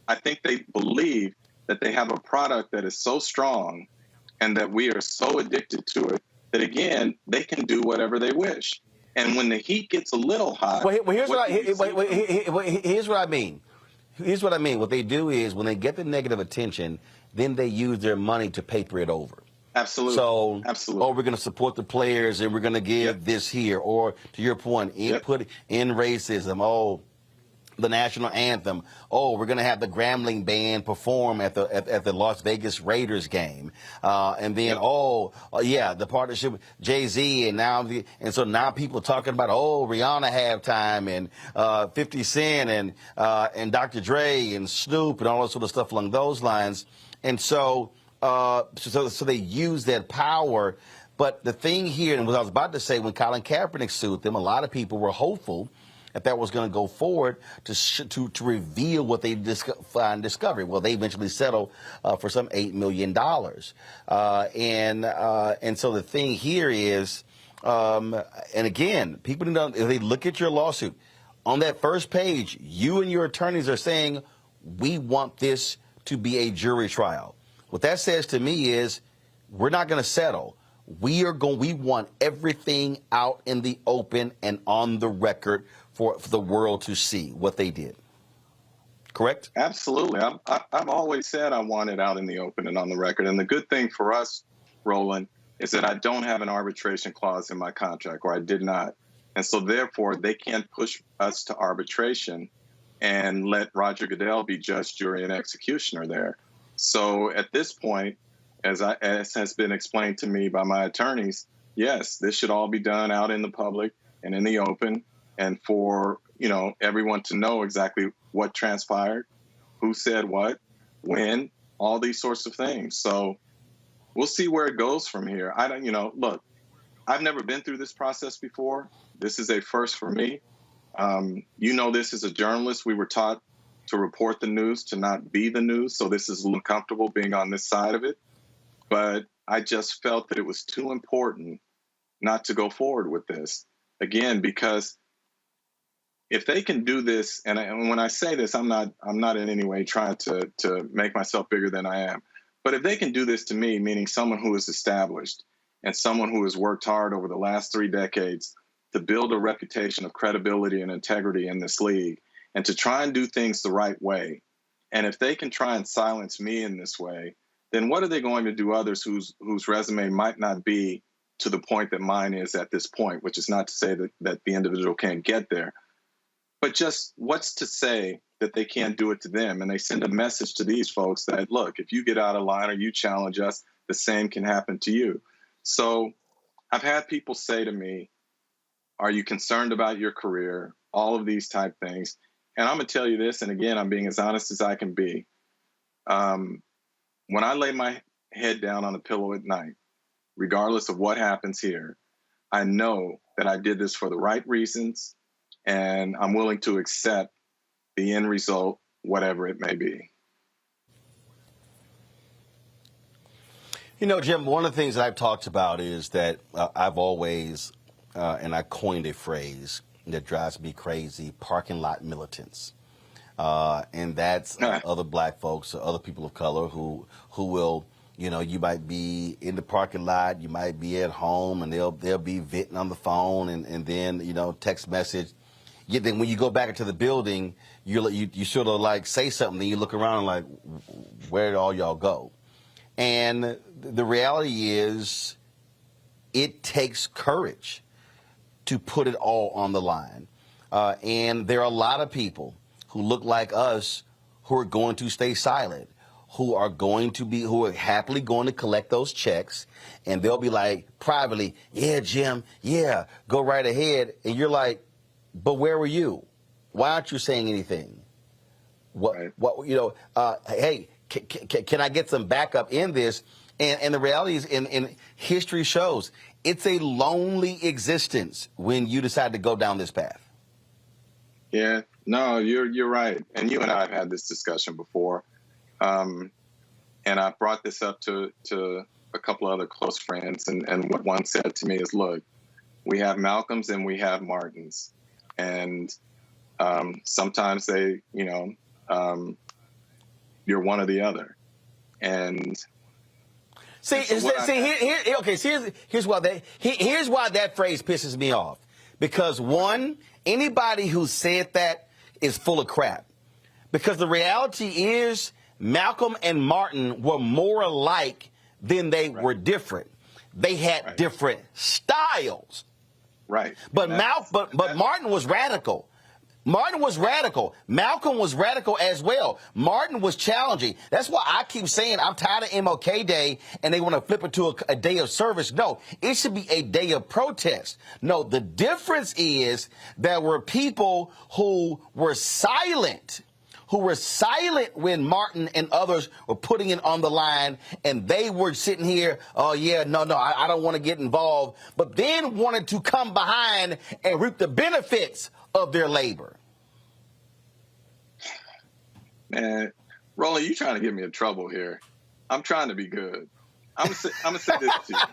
I think they believe that they have a product that is so strong and that we are so addicted to it that, again, they can do whatever they wish. And when the heat gets a little hot... Well, here's what I mean. Here's what I mean. What they do is when they get the negative attention, then they use their money to paper it over. Absolutely. So, absolutely. Oh, we're going to support the players and we're going to give this here. Or, to your point, put in racism. Oh, the national anthem. Oh, we're going to have the Grambling band perform at the Las Vegas Raiders game. And then, the partnership with Jay-Z. And so now people talking about, Rihanna halftime and 50 Cent and Dr. Dre and Snoop and all that sort of stuff along those lines. And so they use that power. But the thing here, and what I was about to say, when Colin Kaepernick sued them, a lot of people were hopeful that was going to go forward to reveal what they find discovery. Well, they eventually settled for some $8 million. And so the thing here is, and again, people don't, if they look at your lawsuit, on that first page, you and your attorneys are saying, we want this to be a jury trial. What that says to me is, we're not going to settle. We want everything out in the open and on the record for the world to see what they did. Correct? Absolutely. I've always said I want it out in the open and on the record. And the good thing for us, Roland, is that I don't have an arbitration clause in my contract, or I did not. And so therefore, they can't push us to arbitration and let Roger Goodell be judge, jury, and executioner there. So at this point, as has been explained to me by my attorneys, yes, this should all be done out in the public and in the open, and for everyone to know exactly what transpired, who said what, when, all these sorts of things. So we'll see where it goes from here. Look, I've never been through this process before. This is a first for me. This as a journalist, we were taught to report the news, to not be the news. So this is a little comfortable being on this side of it. But I just felt that it was too important not to go forward with this. Again, because if they can do this, and when I say this, I'm not in any way trying to make myself bigger than I am. But if they can do this to me, meaning someone who is established and someone who has worked hard over the last 3 decades to build a reputation of credibility and integrity in this league and to try and do things the right way, and if they can try and silence me in this way, then what are they going to do others whose resume might not be to the point that mine is at this point, which is not to say that the individual can't get there. But just what's to say that they can't do it to them? And they send a message to these folks that, look, if you get out of line or you challenge us, the same can happen to you. So I've had people say to me, are you concerned about your career? All of these type things. And I'm going to tell you this, and again, I'm being as honest as I can be. When I lay my head down on the pillow at night, regardless of what happens here, I know that I did this for the right reasons, and I'm willing to accept the end result, whatever it may be. Jim, one of the things that I've talked about is that I've always, and I coined a phrase that drives me crazy, parking lot militants. And that's other black folks, other people of color who will, you might be in the parking lot, you might be at home, and they'll be venting on the phone, and then, text message. Then when you go back into the building, you sort of like say something, then you look around and like, where did all y'all go? And the reality is, it takes courage to put it all on the line. And there are a lot of people who look like us who are going to stay silent, who are happily going to collect those checks, and they'll be like privately, yeah, Jim, yeah, go right ahead. And you're like, but where were you? Why aren't you saying anything? Hey, can I get some backup in this? And the reality is, in history shows, it's a lonely existence when you decide to go down this path. Yeah, no, you're right. And you and I have had this discussion before. And I brought this up to a couple of other close friends. And what one said to me is, look, we have Malcolms and we have Martins. And sometimes they, you're one or the other. And Here's why that phrase pisses me off. Because one, anybody who said that is full of crap. Because the reality is Malcolm and Martin were more alike than they were different. They had different styles. Right. But Martin was radical. Martin was radical. Malcolm was radical as well. Martin was challenging. That's why I keep saying I'm tired of MLK Day and they want to flip it to a day of service. No, it should be a day of protest. No, the difference is there were people who were silent when Martin and others were putting it on the line, and they were sitting here, oh, yeah, no, I don't want to get involved, but then wanted to come behind and reap the benefits of their labor. Man, Roland, you trying to get me in trouble here. I'm trying to be good. I'm gonna say this to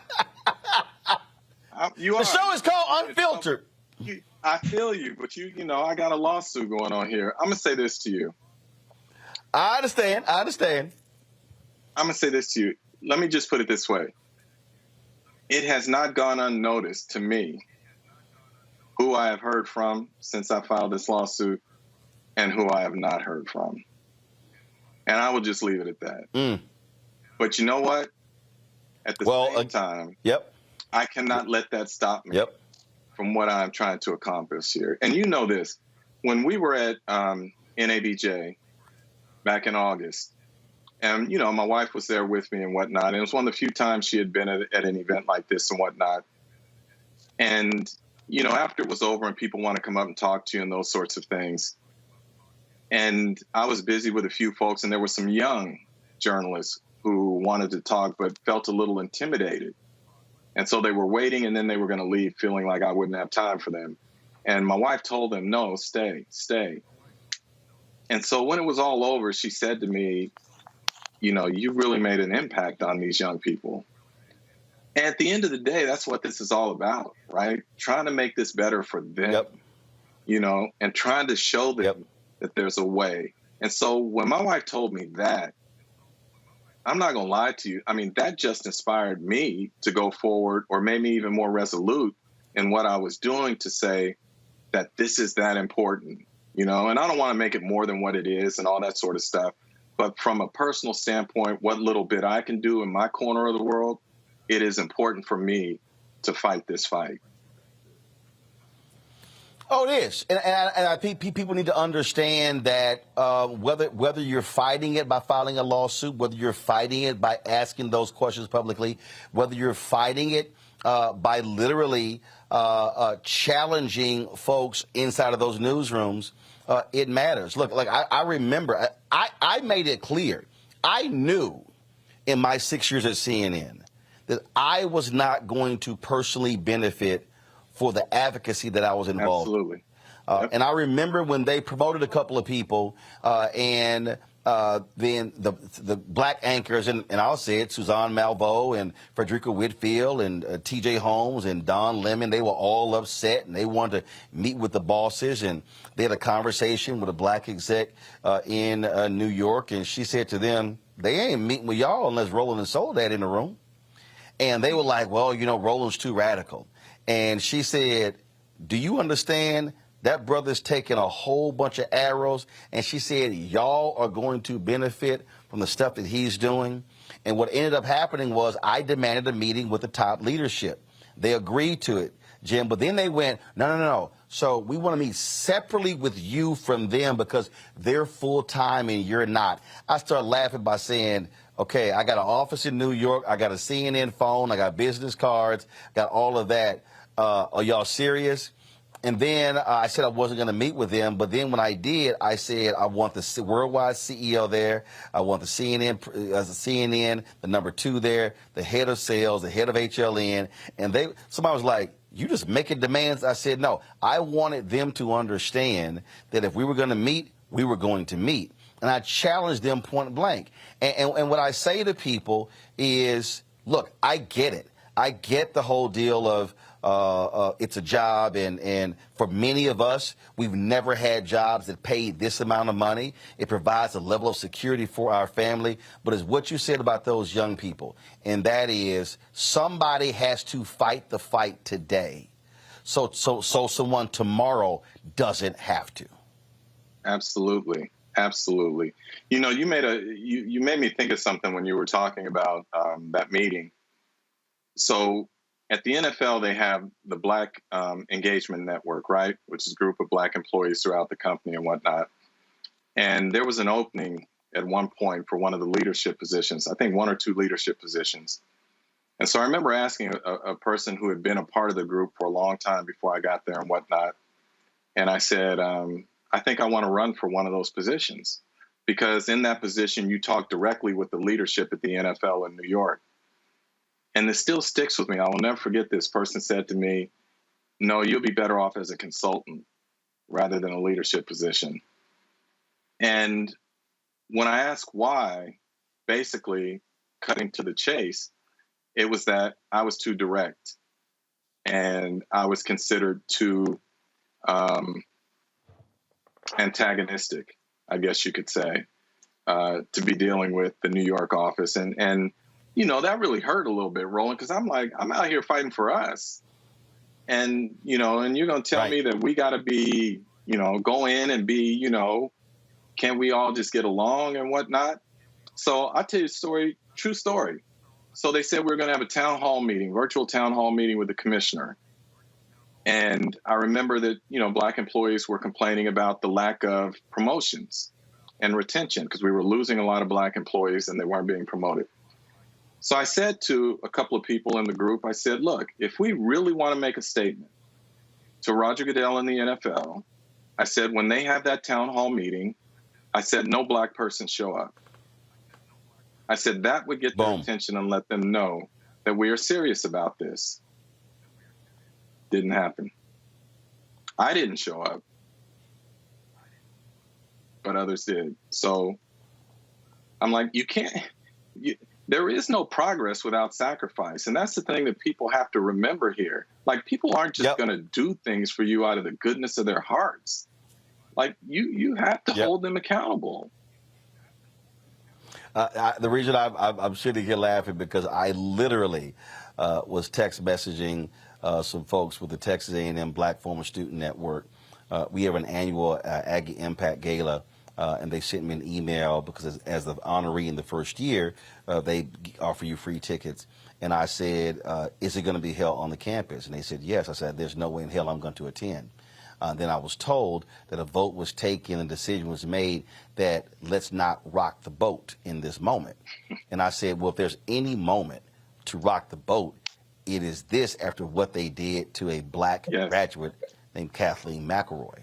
you. The show is called Unfiltered. I feel you, but you know, I got a lawsuit going on here. I'm gonna say this to you. I understand. I'm gonna say this to you. Let me just put it this way. It has not gone unnoticed to me who I have heard from since I filed this lawsuit and who I have not heard from. And I will just leave it at that. But you know what? At the same time, I cannot let that stop me from what I'm trying to accomplish here. And you know this. When we were at NABJ back in August, and, you know, my wife was there with me and whatnot, and it was one of the few times she had been at an event like this and whatnot. And, you know, after it was over and people want to come up and talk to you and those sorts of things. And I was busy with a few folks, and there were some young journalists who wanted to talk but felt a little intimidated. And so they were waiting, and then they were going to leave feeling like I wouldn't have time for them. And my wife told them, no, stay. And so when it was all over, she said to me, you know, you really made an impact on these young people. And at the end of the day, that's what this is all about, right? Trying to make this better for them, you know, and trying to show them that there's a way. And so when my wife told me that, I'm not going to lie to you. I mean, that just inspired me to go forward, or made me even more resolute in what I was doing, to say that this is that important, you know, and I don't want to make it more than what it is and all that sort of stuff. But from a personal standpoint, what little bit I can do in my corner of the world, it is important for me to fight this fight. Oh, it is. And I think people need to understand that whether you're fighting it by filing a lawsuit, whether you're fighting it by asking those questions publicly, whether you're fighting it by literally challenging folks inside of those newsrooms, it matters. Look, like I remember, I made it clear. I knew in my 6 years at CNN that I was not going to personally benefit for the advocacy that I was involved in. And I remember when they promoted a couple of people, and then the black anchors, and I'll say it, Suzanne Malveaux and Frederica Whitfield and T.J. Holmes and Don Lemon, they were all upset, and they wanted to meet with the bosses, and they had a conversation with a black exec in New York, and she said to them, they ain't meeting with y'all unless Roland and Soledad in the room. And they were like, well, you know, Roland's too radical. And she said, do you understand that brother's taking a whole bunch of arrows? And she said, y'all are going to benefit from the stuff that he's doing. And what ended up happening was I demanded a meeting with the top leadership. They agreed to it, Jim. But then they went, no. So we want to meet separately with you from them because they're full-time and you're not. I started laughing by saying, okay, I got an office in New York. I got a CNN phone. I got business cards, got all of that. Are y'all serious? And then I said I wasn't going to meet with them. But then when I did, I said I want the worldwide CEO there. I want the CNN, the number 2 there, the head of sales, the head of HLN. And somebody was like, you just making demands? I said, no, I wanted them to understand that if we were going to meet, we were going to meet. And I challenged them point blank. And what I say to people is, look, I get it. I get the whole deal of it's a job, and for many of us, we've never had jobs that paid this amount of money. It provides a level of security for our family, but it's what you said about those young people, and that is somebody has to fight the fight today, so someone tomorrow doesn't have to. Absolutely. Absolutely. You know, you made me think of something when you were talking about that meeting. So at the NFL, they have the Black Engagement Network, right, which is a group of Black employees throughout the company and whatnot. And there was an opening at one point for one of the leadership positions, I think 1 or 2 leadership positions. And so I remember asking a person who had been a part of the group for a long time before I got there and whatnot. And I said, I think I want to run for one of those positions, because in that position, you talk directly with the leadership at the NFL in New York. And this still sticks with me. I will never forget this person said to me, no, you'll be better off as a consultant rather than a leadership position. And when I asked why, basically cutting to the chase, it was that I was too direct and I was considered too antagonistic, I guess you could say, to be dealing with the New York office. And you know, that really hurt a little bit, Roland, because I'm like, I'm out here fighting for us. And, you know, and you're going to tell me that we got to be, you know, go in and be, you know, can we all just get along and whatnot? So I'll tell you a story, true story. So they said we were going to have a town hall meeting, virtual town hall meeting with the commissioner. And I remember that, you know, Black employees were complaining about the lack of promotions and retention because we were losing a lot of Black employees and they weren't being promoted. So I said to a couple of people in the group, I said, look, if we really want to make a statement to Roger Goodell and the NFL, I said, when they have that town hall meeting, I said, no Black person show up. I said, that would get their attention and let them know that we are serious about this. Didn't happen. I didn't show up, but others did. So I'm like, there is no progress without sacrifice. And that's the thing that people have to remember here. Like, people aren't just going to do things for you out of the goodness of their hearts. Like, you have to hold them accountable. The reason I'm sitting here laughing because I literally was text messaging some folks with the Texas A&M Black Former Student Network. We have an annual Aggie Impact Gala. And they sent me an email because as the honoree in the first year, they offer you free tickets. And I said, is it going to be held on the campus? And they said, yes. I said, there's no way in hell I'm going to attend. Then I was told that a vote was taken and a decision was made that let's not rock the boat in this moment. And I said, well, if there's any moment to rock the boat, it is this after what they did to a Black graduate named Kathleen McElroy.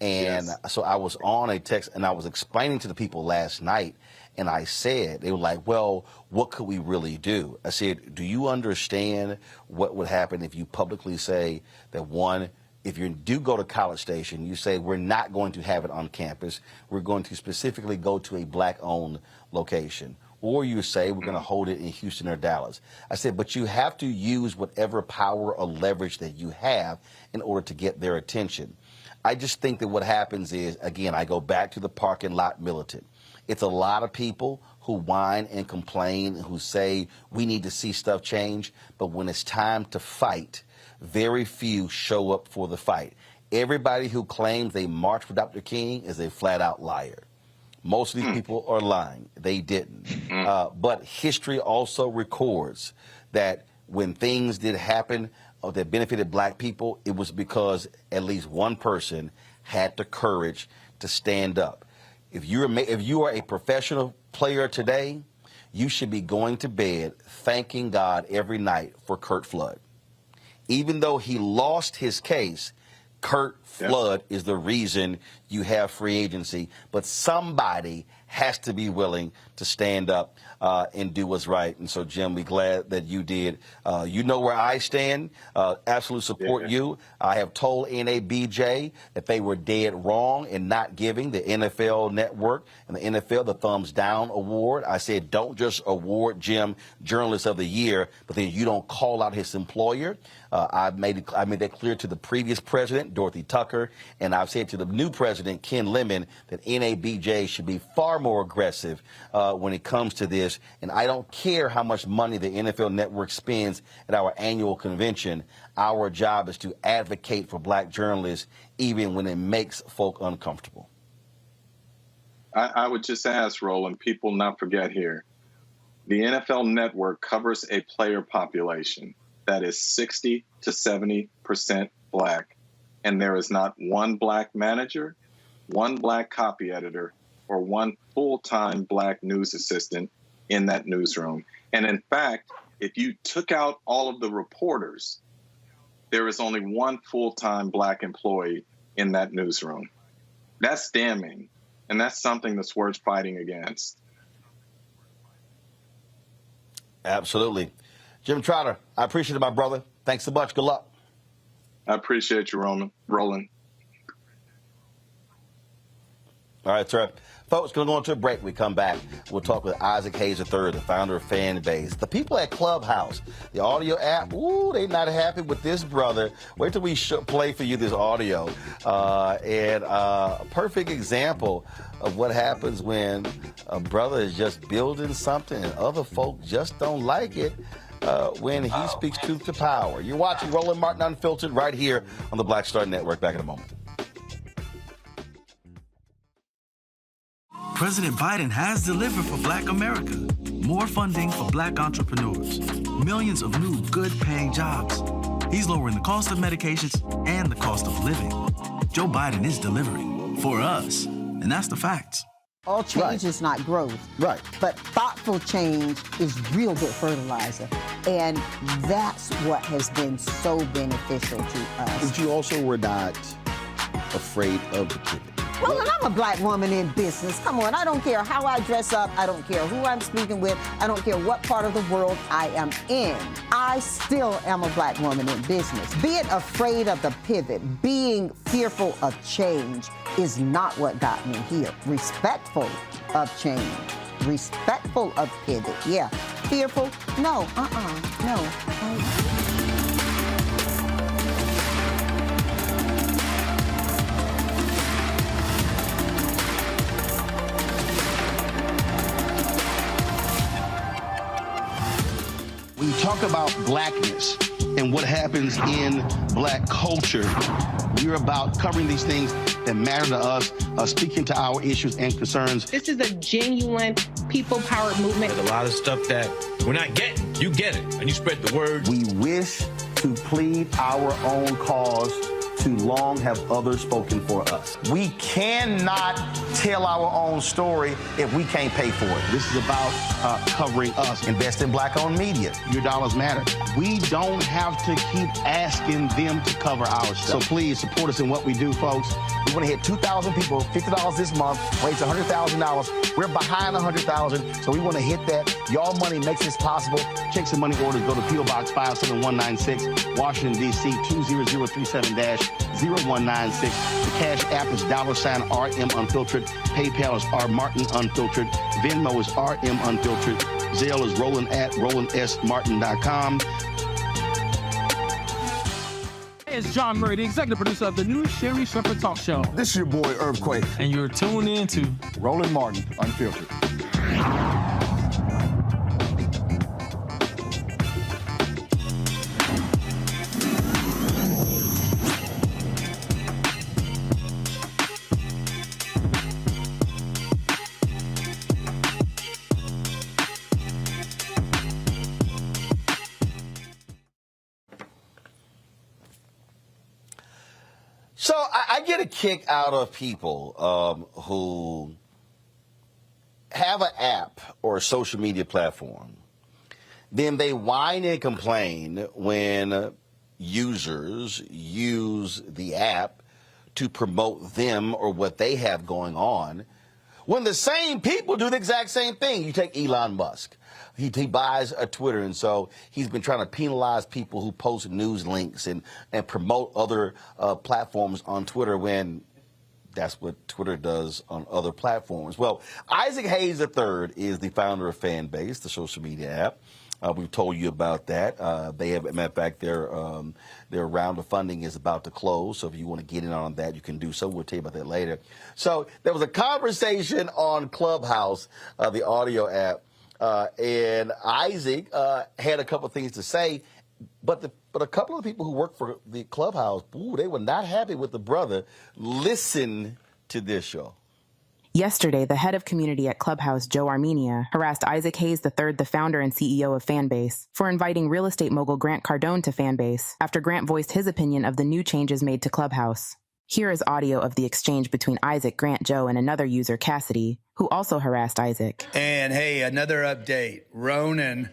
And so I was on a text and I was explaining to the people last night, and I said, they were like, well, what could we really do? I said, do you understand what would happen if you publicly say that, one, if you do go to College Station, you say we're not going to have it on campus, we're going to specifically go to a Black-owned location. Or you say we're going to hold it in Houston or Dallas. I said, but you have to use whatever power or leverage that you have in order to get their attention. I just think that what happens is, again, I go back to the parking lot militant. It's a lot of people who whine and complain, who say we need to see stuff change, but when it's time to fight, very few show up for the fight. Everybody who claims they marched for Dr. King is a flat-out liar. Most of these people are lying. They didn't. But history also records that when things did happen that benefited Black people, it was because at least one person had the courage to stand up. If you are a professional player today, you should be going to bed thanking God every night for Curt Flood. Even though he lost his case, Curt flood is the reason you have free agency, but somebody has to be willing to stand up and do what's right. And so, Jim, we're glad that you did. You know where I stand. Absolute support you. I have told NABJ that they were dead wrong in not giving the NFL Network and the NFL the thumbs down award. I said, don't just award Jim Journalist of the Year, but then you don't call out his employer. I made that clear to the previous president, Dorothy Tucker, and I've said to the new president, Ken Lemon, that NABJ should be far more aggressive when it comes to this. And I don't care how much money the NFL Network spends at our annual convention. Our job is to advocate for black journalists, even when it makes folk uncomfortable. I would just ask, Roland, people not forget here, the NFL Network covers a player population that is 60 to 70% black, and there is not one black manager, one black copy editor, or one full-time black news assistant in that newsroom. And in fact, if you took out all of the reporters, there is only one full-time black employee in that newsroom. That's damning, and that's something that's worth fighting against. Absolutely. Jim Trotter, I appreciate it, my brother. Thanks so much. Good luck. I appreciate you, Roland. All right, sir. Folks, going to go into a break. We come back. We'll talk with Isaac Hayes III, the founder of Fanbase. The people at Clubhouse, the audio app, ooh, they not happy with this brother. Wait till we play for you this audio. And a perfect example of what happens when a brother is just building something and other folk just don't like it. When he speaks truth to power. You're watching Roland Martin Unfiltered right here on the Black Star Network. Back in a moment. President Biden has delivered for Black America. More funding for Black entrepreneurs. Millions of new good-paying jobs. He's lowering the cost of medications and the cost of living. Joe Biden is delivering for us, and that's the facts. All change is not growth. Right. But thoughtful change is real good fertilizer. And that's what has been so beneficial to us. But you also were not afraid of the pivot. Well, and I'm a black woman in business. Come on, I don't care how I dress up. I don't care who I'm speaking with. I don't care what part of the world I am in. I still am a black woman in business. Being afraid of the pivot, being fearful of change is not what got me here. Respectful of change. Respectful of pivot, yeah. Fearful? No, no. When you talk about blackness and what happens in black culture, we're about covering these things that matter to us, speaking to our issues and concerns. This is a genuine people-powered movement. There's a lot of stuff that we're not getting. You get it, and you spread the word. We wish to plead our own cause. Too long have others spoken for us. We cannot tell our own story if we can't pay for it. This is about covering us. Invest in black-owned media. Your dollars matter. We don't have to keep asking them to cover our stuff. So please support us in what we do, folks. We want to hit 2,000 people, $50 this month, raise $100,000. We're behind 100,000, so we want to hit that. Y'all money makes this possible. Check some money orders. Go to P.O. Box 57196, Washington, D.C. 20037-0196. The Cash App is $RM Unfiltered. PayPal is R Martin Unfiltered. Venmo is RM Unfiltered. Zelle is Roland at RolandSMartin.com. Hey, it's John Murray, the executive producer of the new Sherry Shepherd Talk Show. This is your boy, Earthquake. And you're tuned in to Roland Martin Unfiltered. So I get a kick out of people who have an app or a social media platform. Then they whine and complain when users use the app to promote them or what they have going on, when the same people do the exact same thing. You take Elon Musk. He buys a Twitter, and so he's been trying to penalize people who post news links and promote other platforms on Twitter when that's what Twitter does on other platforms. Well, Isaac Hayes III is the founder of Fanbase, the social media app. We've told you about that. They have, matter of fact, their round of funding is about to close. So if you want to get in on that, you can do so. We'll tell you about that later. So there was a conversation on Clubhouse, the audio app, and Isaac had a couple of things to say, but a couple of people who work for the Clubhouse, they were not happy with the brother. Listen to this, show. Yesterday, the head of community at Clubhouse, Joe Armenia, harassed Isaac Hayes III, the founder and CEO of Fanbase, for inviting real estate mogul Grant Cardone to Fanbase after Grant voiced his opinion of the new changes made to Clubhouse. Here is audio of the exchange between Isaac, Grant, Joe, and another user, Cassidy, who also harassed Isaac. And hey, another update. Ronan,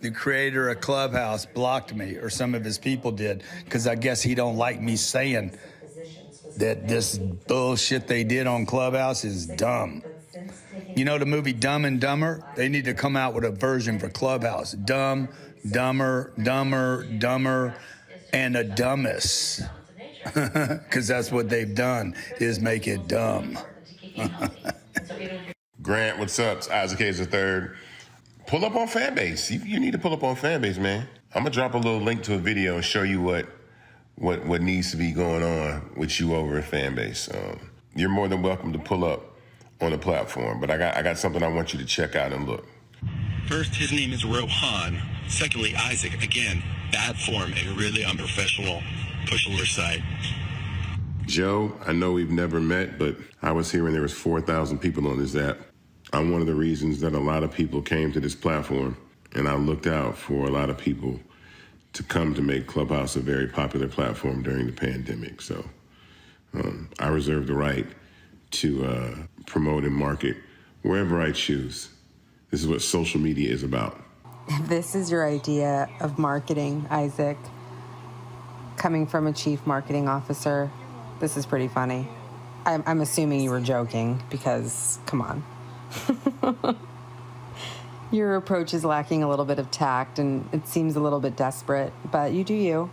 the creator of Clubhouse, blocked me, or some of his people did, because I guess he don't like me saying that this bullshit they did on Clubhouse is dumb. You know the movie Dumb and Dumber? They need to come out with a version for Clubhouse. Dumb, dumber, dumber, dumber, and a dumbest. Because that's what they've done, is make it dumb. Grant, what's up? It's Isaac Hayes III. Pull up on Fanbase. You need to pull up on Fanbase, man. I'm going to drop a little link to a video and show you what needs to be going on with you over at Fanbase. You're more than welcome to pull up on the platform, but I got something I want you to check out and look. First, his name is Rohan. Secondly, Isaac. Again, bad form and really unprofessional. Push your side. Joe, I know we've never met, but I was here when there was 4,000 people on this app. I'm one of the reasons that a lot of people came to this platform, and I looked out for a lot of people to come to make Clubhouse a very popular platform during the pandemic. So I reserve the right to promote and market wherever I choose. This is what social media is about. If this is your idea of marketing, Isaac, coming from a chief marketing officer, this is pretty funny. I'm assuming you were joking because, come on. Your approach is lacking a little bit of tact, and it seems a little bit desperate, but you do you,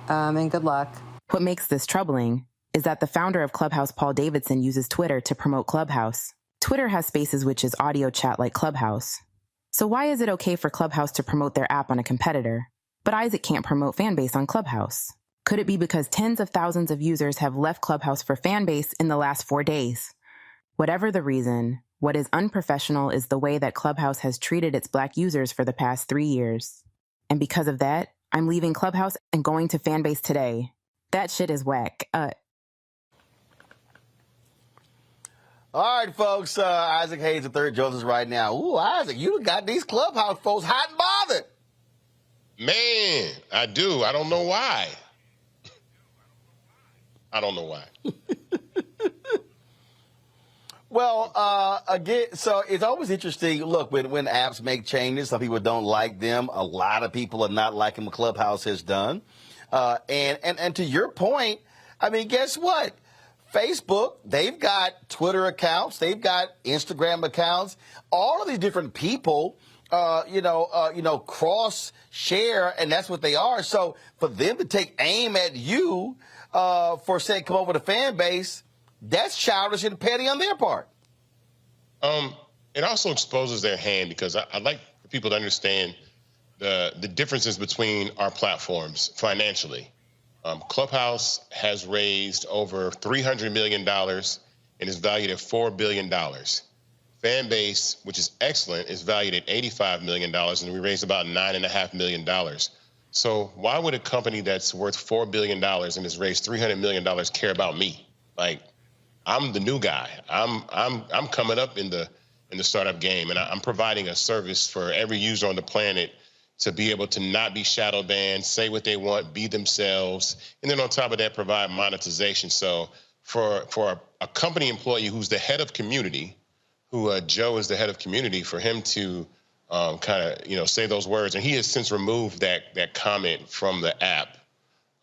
and good luck. What makes this troubling is that the founder of Clubhouse, Paul Davidson, uses Twitter to promote Clubhouse. Twitter has Spaces, which is audio chat like Clubhouse. So why is it okay for Clubhouse to promote their app on a competitor, but Isaac can't promote Fanbase on Clubhouse? Could it be because tens of thousands of users have left Clubhouse for Fanbase in the last 4 days? Whatever the reason, what is unprofessional is the way that Clubhouse has treated its Black users for the past 3 years. And because of that, I'm leaving Clubhouse and going to Fanbase today. That shit is whack. All right, folks, Isaac Hayes III joins us right now. Ooh, Isaac, you got these Clubhouse folks hot and bothered. Man, I do. I don't know why. I don't know why. Well, again, so it's always interesting. Look, when apps make changes, some people don't like them. A lot of people are not liking what Clubhouse has done. And to your point, I mean, guess what? Facebook, they've got Twitter accounts, they've got Instagram accounts. All of these different people, cross share, and that's what they are. So for them to take aim at you for saying come over to Fanbase, that's childish and petty on their part. It also exposes their hand because I'd like for people to understand the differences between our platforms financially. Clubhouse has raised over $300 million and is valued at $4 billion. Fanbase, which is excellent, is valued at $85 million, and we raised about $9.5 million. So why would a company that's worth $4 billion and has raised $300 million care about me? Like, I'm the new guy. I'm coming up in the startup game, and I'm providing a service for every user on the planet to be able to not be shadow banned, say what they want, be themselves, and then on top of that, provide monetization. So for a company employee who's the head of community, who Joe is the head of community, for him to kind of, say those words. And he has since removed that comment from the app,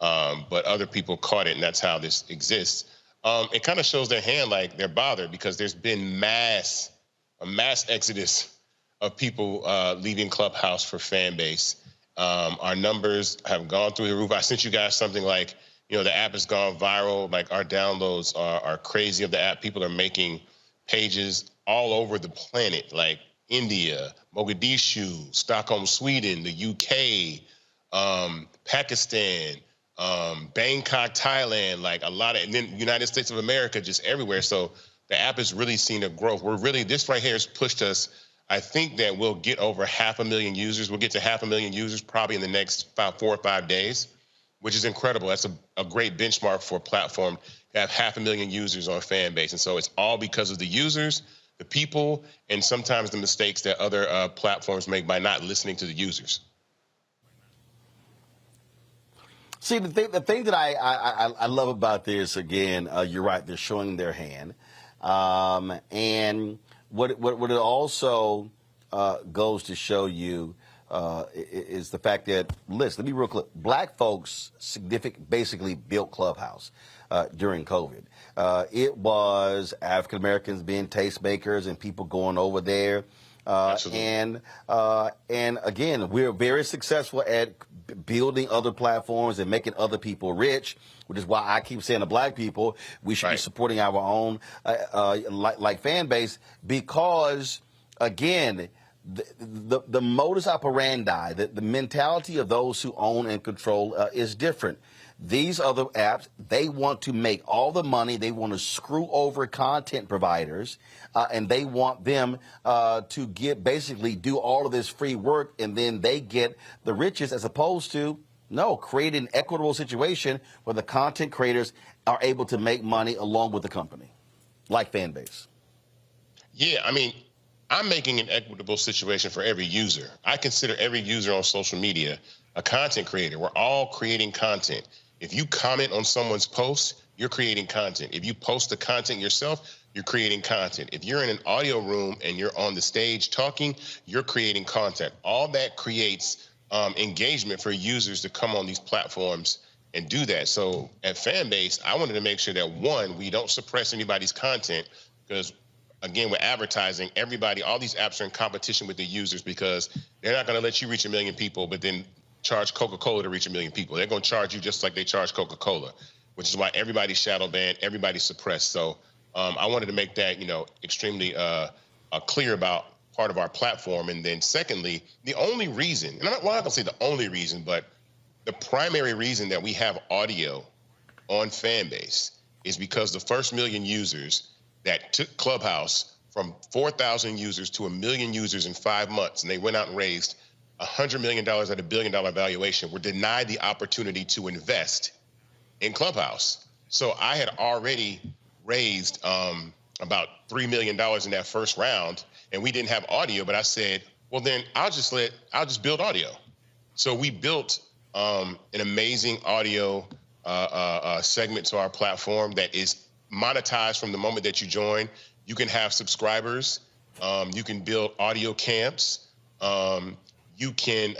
but other people caught it, and that's how this exists. It kind of shows their hand, like they're bothered, because there's been a mass exodus of people leaving Clubhouse for Fanbase. Our numbers have gone through the roof. I sent you guys something like, the app has gone viral. Like, our downloads are crazy of the app. People are making pages all over the planet, like India, Mogadishu, Stockholm, Sweden, the UK, Pakistan, Bangkok, Thailand, like a lot of, and then United States of America, just everywhere. So the app has really seen a growth. This right here has pushed us. I think that we'll get over 500,000 users. We'll get to 500,000 users probably in the next 4 or 5 days, which is incredible. That's a great benchmark for a platform to have 500,000 users on Fanbase. And so it's all because of the users, the people, and sometimes the mistakes that other platforms make by not listening to the users. See, the thing that I love about this, again, you're right, they're showing their hand. And what it also goes to show you is the fact that, listen, let me be real clear. Black folks basically built Clubhouse during COVID. It was African Americans being tastemakers and people going over there. And again, we're very successful at building other platforms and making other people rich, which is why I keep saying to black people, we should be supporting our own, like Fanbase, because, again, the modus operandi, the mentality of those who own and control is different. These other apps, they want to make all the money. They want to screw over content providers, and they want them to basically do all of this free work, and then they get the riches, as opposed to, create an equitable situation where the content creators are able to make money along with the company, like Fanbase. Yeah, I mean, I'm making an equitable situation for every user. I consider every user on social media a content creator. We're all creating content. If you comment on someone's post, you're creating content. If you post the content yourself, you're creating content. If you're in an audio room and you're on the stage talking, you're creating content. All that creates engagement for users to come on these platforms and do that. So at Fanbase, I wanted to make sure that, one, we don't suppress anybody's content, because, again, with advertising, all these apps are in competition with the users, because they're not going to let you reach 1 million people, but then charge Coca-Cola to reach 1 million people. They're going to charge you just like they charge Coca-Cola, which is why everybody's shadow banned, everybody's suppressed. So I wanted to make that, extremely clear about part of our platform. And then secondly, the only reason, and I'm not going to say the only reason, but the primary reason that we have audio on Fanbase is because the first 1 million users that took Clubhouse from 4,000 users to 1 million users in 5 months, and they went out and raised $100 million at $1 billion valuation, were denied the opportunity to invest in Clubhouse. So I had already raised about $3 million in that first round, and we didn't have audio, but I said, well, then I'll just build audio. So we built an amazing audio segment to our platform that is monetized from the moment that you join. You can have subscribers. You can build audio camps. You can,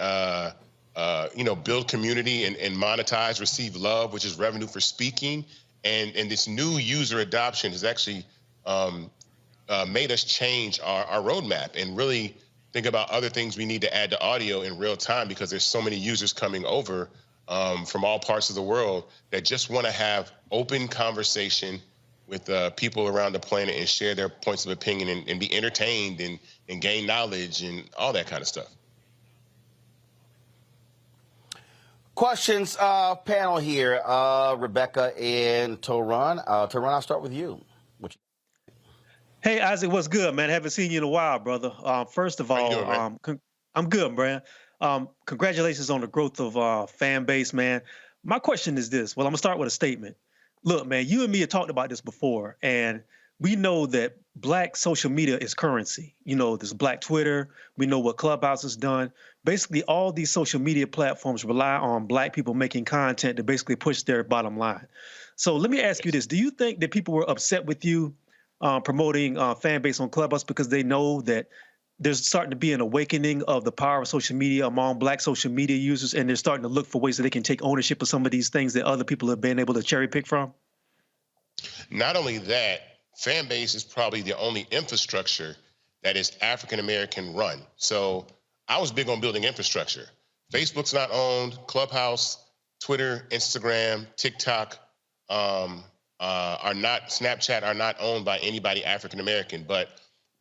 build community and monetize, receive love, which is revenue for speaking. And this new user adoption has actually made us change our roadmap and really think about other things we need to add to audio in real time, because there's so many users coming over from all parts of the world that just want to have open conversation with people around the planet and share their points of opinion and be entertained and gain knowledge and all that kind of stuff. Questions, panel here, Rebecca and Toran. Toran, I'll start with you. Hey, Isaac, what's good, man? Haven't seen you in a while, brother. First of all, I'm good, man. Congratulations on the growth of Fanbase, man. My question is this. Well, I'm going to start with a statement. Look, man, you and me have talked about this before, and we know that Black social media is currency. There's Black Twitter. We know what Clubhouse has done. Basically, all these social media platforms rely on Black people making content to basically push their bottom line. So let me ask you this. Do you think that people were upset with you promoting Fanbase on Clubhouse because they know that there's starting to be an awakening of the power of social media among Black social media users, and they're starting to look for ways that they can take ownership of some of these things that other people have been able to cherry pick from? Not only that, Fanbase is probably the only infrastructure that is African-American run. So I was big on building infrastructure. Facebook's not owned, Clubhouse, Twitter, Instagram, TikTok are not, Snapchat are not owned by anybody African-American, but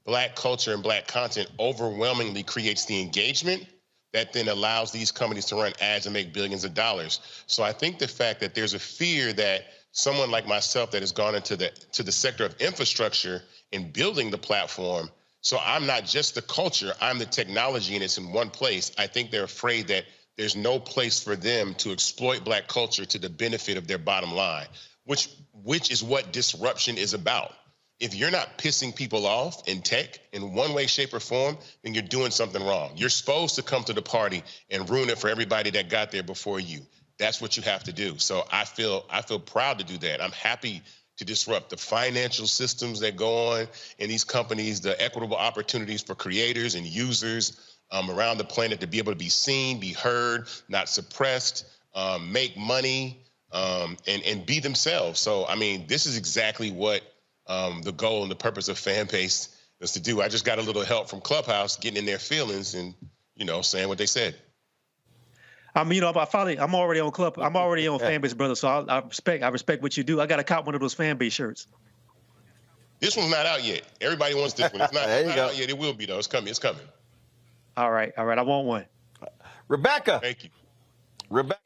Black culture and Black content overwhelmingly creates the engagement that then allows these companies to run ads and make billions of dollars. So I think the fact that there's a fear that someone like myself that has gone into the sector of infrastructure and building the platform, so I'm not just the culture, I'm the technology and it's in one place. I think they're afraid that there's no place for them to exploit Black culture to the benefit of their bottom line, which is what disruption is about. If you're not pissing people off in tech in one way, shape, or form, then you're doing something wrong. You're supposed to come to the party and ruin it for everybody that got there before you. That's what you have to do. So I feel proud to do that. I'm happy to disrupt the financial systems that go on in these companies, the equitable opportunities for creators and users around the planet to be able to be seen, be heard, not suppressed, make money, and be themselves. So, I mean, this is exactly what the goal and the purpose of Fanbase is to do. I just got a little help from Clubhouse getting in their feelings and, saying what they said. I'm already on Fanbase, brother. So I respect what you do. I got to cop one of those Fanbase shirts. This one's not out yet. Everybody wants this one. It's not, There you not go. out yet. It will be though. It's coming. It's coming. All right. I want one. Rebecca. Thank you. Rebecca.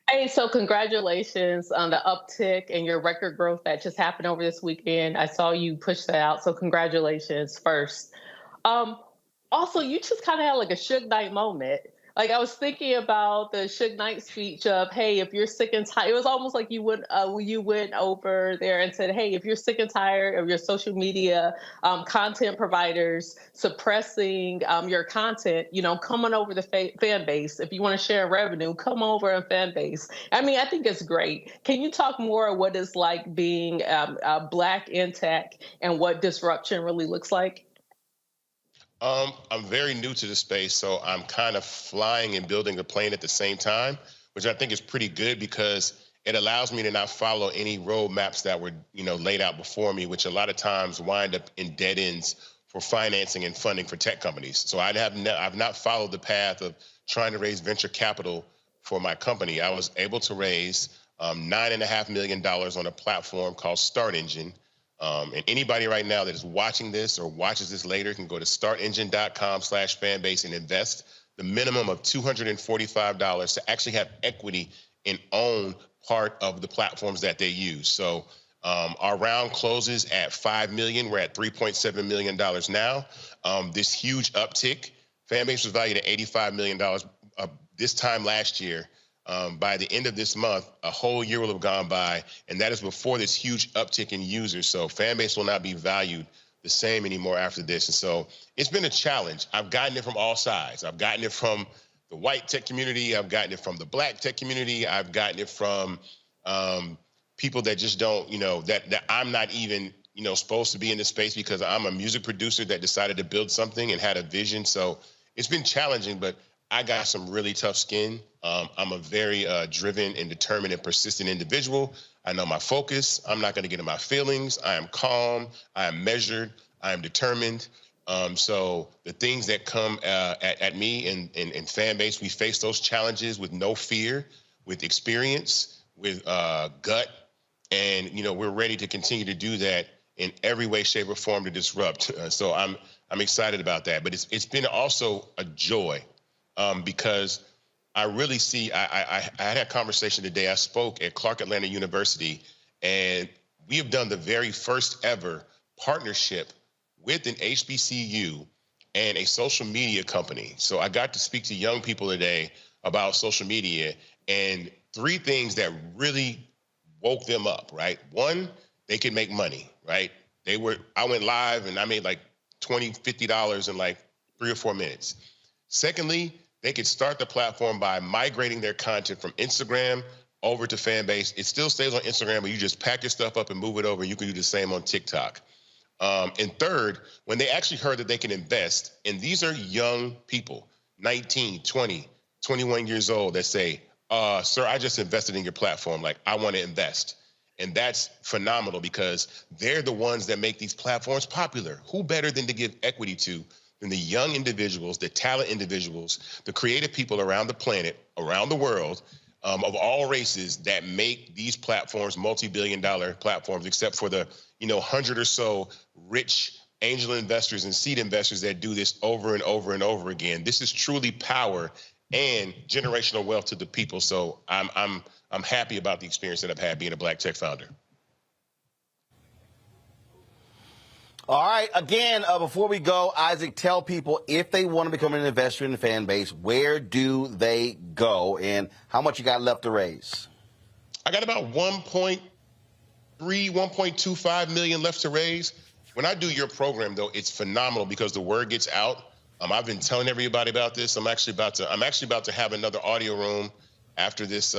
Hey, so congratulations on the uptick and your record growth that just happened over this weekend. I saw you push that out, so congratulations first. Also, you just kind of had like a Suge Knight moment. Like I was thinking about the Suge Knight speech of, hey, if you're sick and tired, it was almost like you went over there and said, hey, if you're sick and tired of your social media content providers suppressing your content, come on over to Fanbase. If you want to share revenue, come over on Fanbase. I mean, I think it's great. Can you talk more of what it's like being Black in tech and what disruption really looks like? I'm very new to the space, so I'm kind of flying and building the plane at the same time, which I think is pretty good because it allows me to not follow any roadmaps that were, laid out before me, which a lot of times wind up in dead ends for financing and funding for tech companies. So I've not followed the path of trying to raise venture capital for my company. I was able to raise $9.5 million on a platform called Start Engine. And anybody right now that is watching this or watches this later can go to startengine.com/fanbase and invest the minimum of $245 to actually have equity and own part of the platforms that they use. So our round closes at $5 million. We're at $3.7 million now. This huge uptick, Fanbase was valued at $85 million this time last year. By the end of this month, a whole year will have gone by, and that is before this huge uptick in users. So Fanbase will not be valued the same anymore after this. And so it's been a challenge. I've gotten it from all sides. I've gotten it from the white tech community. I've gotten it from the Black tech community. I've gotten it from people that just don't, that I'm not even, supposed to be in this space because I'm a music producer that decided to build something and had a vision. So it's been challenging, but I got some really tough skin. I'm a very driven and determined and persistent individual. I know my focus. I'm not going to get in my feelings. I am calm. I am measured. I am determined. So the things that come at me in Fanbase, we face those challenges with no fear, with experience, with gut. And, we're ready to continue to do that in every way, shape, or form to disrupt. So I'm excited about that. But it's been also a joy. Because I really see, I had a conversation today. I spoke at Clark Atlanta University, and we have done the very first ever partnership with an HBCU and a social media company. So I got to speak to young people today about social media and three things that really woke them up, right? One, they could make money, right? I went live and I made like $20, $50 in like 3 or 4 minutes. Secondly, they could start the platform by migrating their content from Instagram over to Fanbase. It still stays on Instagram, but you just pack your stuff up and move it over, and you can do the same on TikTok. And third, when they actually heard that they can invest, and these are young people, 19, 20, 21 years old, that say, sir, I just invested in your platform. Like, I want to invest. And that's phenomenal because they're the ones that make these platforms popular. Who better than to give equity to than the young individuals, the talent individuals, the creative people around the planet, around the world, of all races that make these platforms multi-billion-dollar platforms, except for the 100 or so rich angel investors and seed investors that do this over and over and over again. This is truly power and generational wealth to the people. So I'm happy about the experience that I've had being a Black tech founder. All right. Again, before we go, Isaac, tell people if they want to become an investor in the fan base, where do they go and how much you got left to raise? I got about 1.25 million left to raise. When I do your program, though, it's phenomenal because the word gets out. I've been telling everybody about this. I'm actually about to have another audio room after this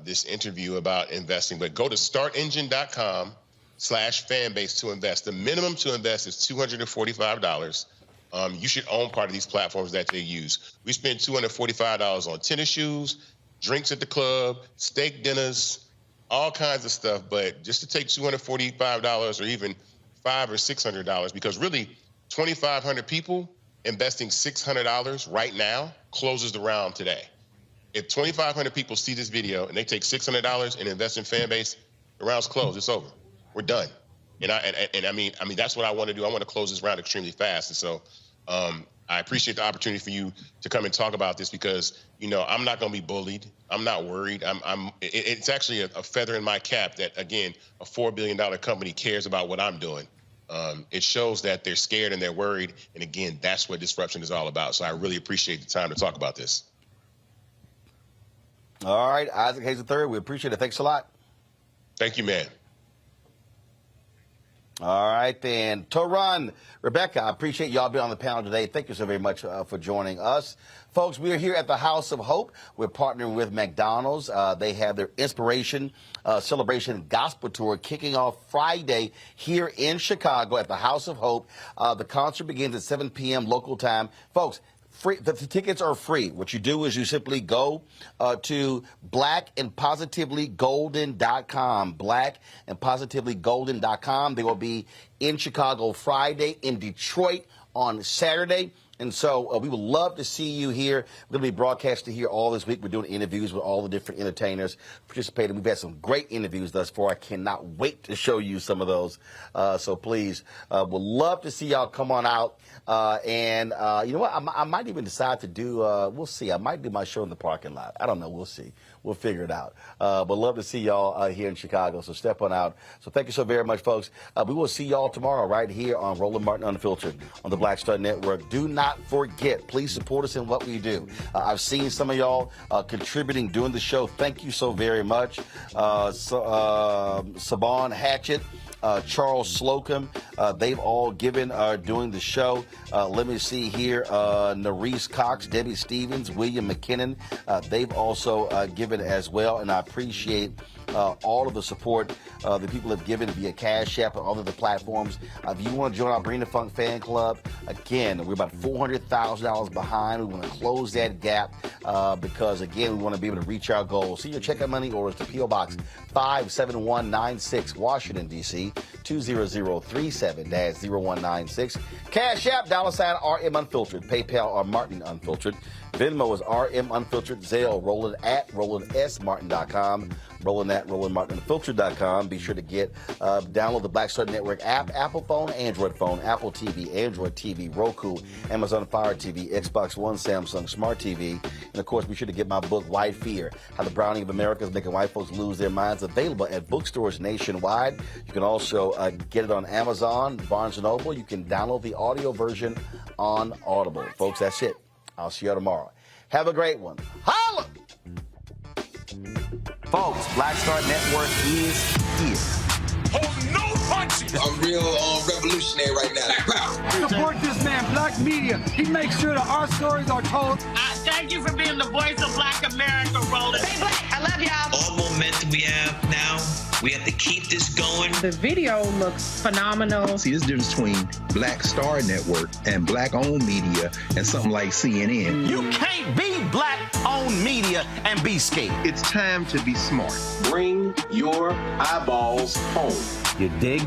this interview about investing. But go to startengine.com/fanbase to invest. The minimum to invest is $245. You should own part of these platforms that they use. We spend $245 on tennis shoes, drinks at the club, steak dinners, all kinds of stuff. But just to take $245 or even $500 or $600, because really 2,500 people investing $600 right now closes the round today. If 2,500 people see this video and they take $600 and invest in Fanbase, the round's closed. It's over. We're done. And I mean that's what I want to do. I want to close this round extremely fast. And so I appreciate the opportunity for you to come and talk about this because I'm not going to be bullied. I'm not worried. It's actually a feather in my cap that, again, a $4 billion company cares about what I'm doing. It shows that they're scared and they're worried. And again, that's what disruption is all about. So I really appreciate the time to talk about this. All right, Isaac Hayes III, we appreciate it. Thanks a lot. Thank you, man. All right, then. Toran, Rebecca, I appreciate y'all being on the panel today. Thank you so very much for joining us. Folks, we are here at the House of Hope. We're partnering with McDonald's. They have their Inspiration Celebration Gospel Tour kicking off Friday here in Chicago at the House of Hope. The concert begins at 7 p.m. local time. Folks, free. The tickets are free. What you do is you simply go to blackandpositivelygolden.com, blackandpositivelygolden.com. They will be in Chicago Friday, in Detroit on Saturday. And so we would love to see you here. We're going to be broadcasting here all this week. We're doing interviews with all the different entertainers participating. We've had some great interviews thus far. I cannot wait to show you some of those. So please, we'll love to see y'all come on out. And you know what? I might even decide to do, we'll see. I might do my show in the parking lot. I don't know. We'll see. We'll figure it out. But love to see y'all here in Chicago. So step on out. So thank you so very much, folks. We will see y'all tomorrow right here on Roland Martin Unfiltered on the Black Star Network. Do not forget, please support us in what we do. I've seen some of y'all contributing, doing the show. Thank you so very much. Saban Hatchett, Charles Slocum, they've all given doing the show. Let me see here. Nerese Cox, Debbie Stevens, William McKinnon, they've also given as well, and I appreciate all of the support the people have given via Cash App and all of the platforms. If you want to join our Bring the Funk fan club, again, we're about $400,000 behind. We want to close that gap because, again, we want to be able to reach our goals. See your checkout money orders to P.O. Box 57196, Washington, D.C., 20037-0196. Cash App, $RM Unfiltered. PayPal or Martin Unfiltered. Venmo is RM Unfiltered. Zelle, Roland at RolandSMartin.com. Roland at RolandMartinUnfiltered.com. Be sure to download the Black Star Network app, Apple phone, Android phone, Apple TV, Android TV, Roku, Amazon Fire TV, Xbox One, Samsung Smart TV. And, of course, be sure to get my book, White Fear, How the Browning of America is Making White Folks Lose Their Minds, available at bookstores nationwide. You can also get it on Amazon, Barnes & Noble. You can download the audio version on Audible. Folks, that's it. I'll see you tomorrow. Have a great one. Holla! Folks, Black Star Network is here. Hold no punches! I'm real revolutionary right now. Support this man. black media. He makes sure that our stories are told. Thank you for being the voice of Black America, Roland. Stay black. I love y'all. All momentum we have now, we have to keep this going. The video looks phenomenal. See, this difference between Black Star Network and black-owned media and something like CNN. You can't be black-owned media and be scared. It's time to be smart. Bring your eyeballs home. You dig?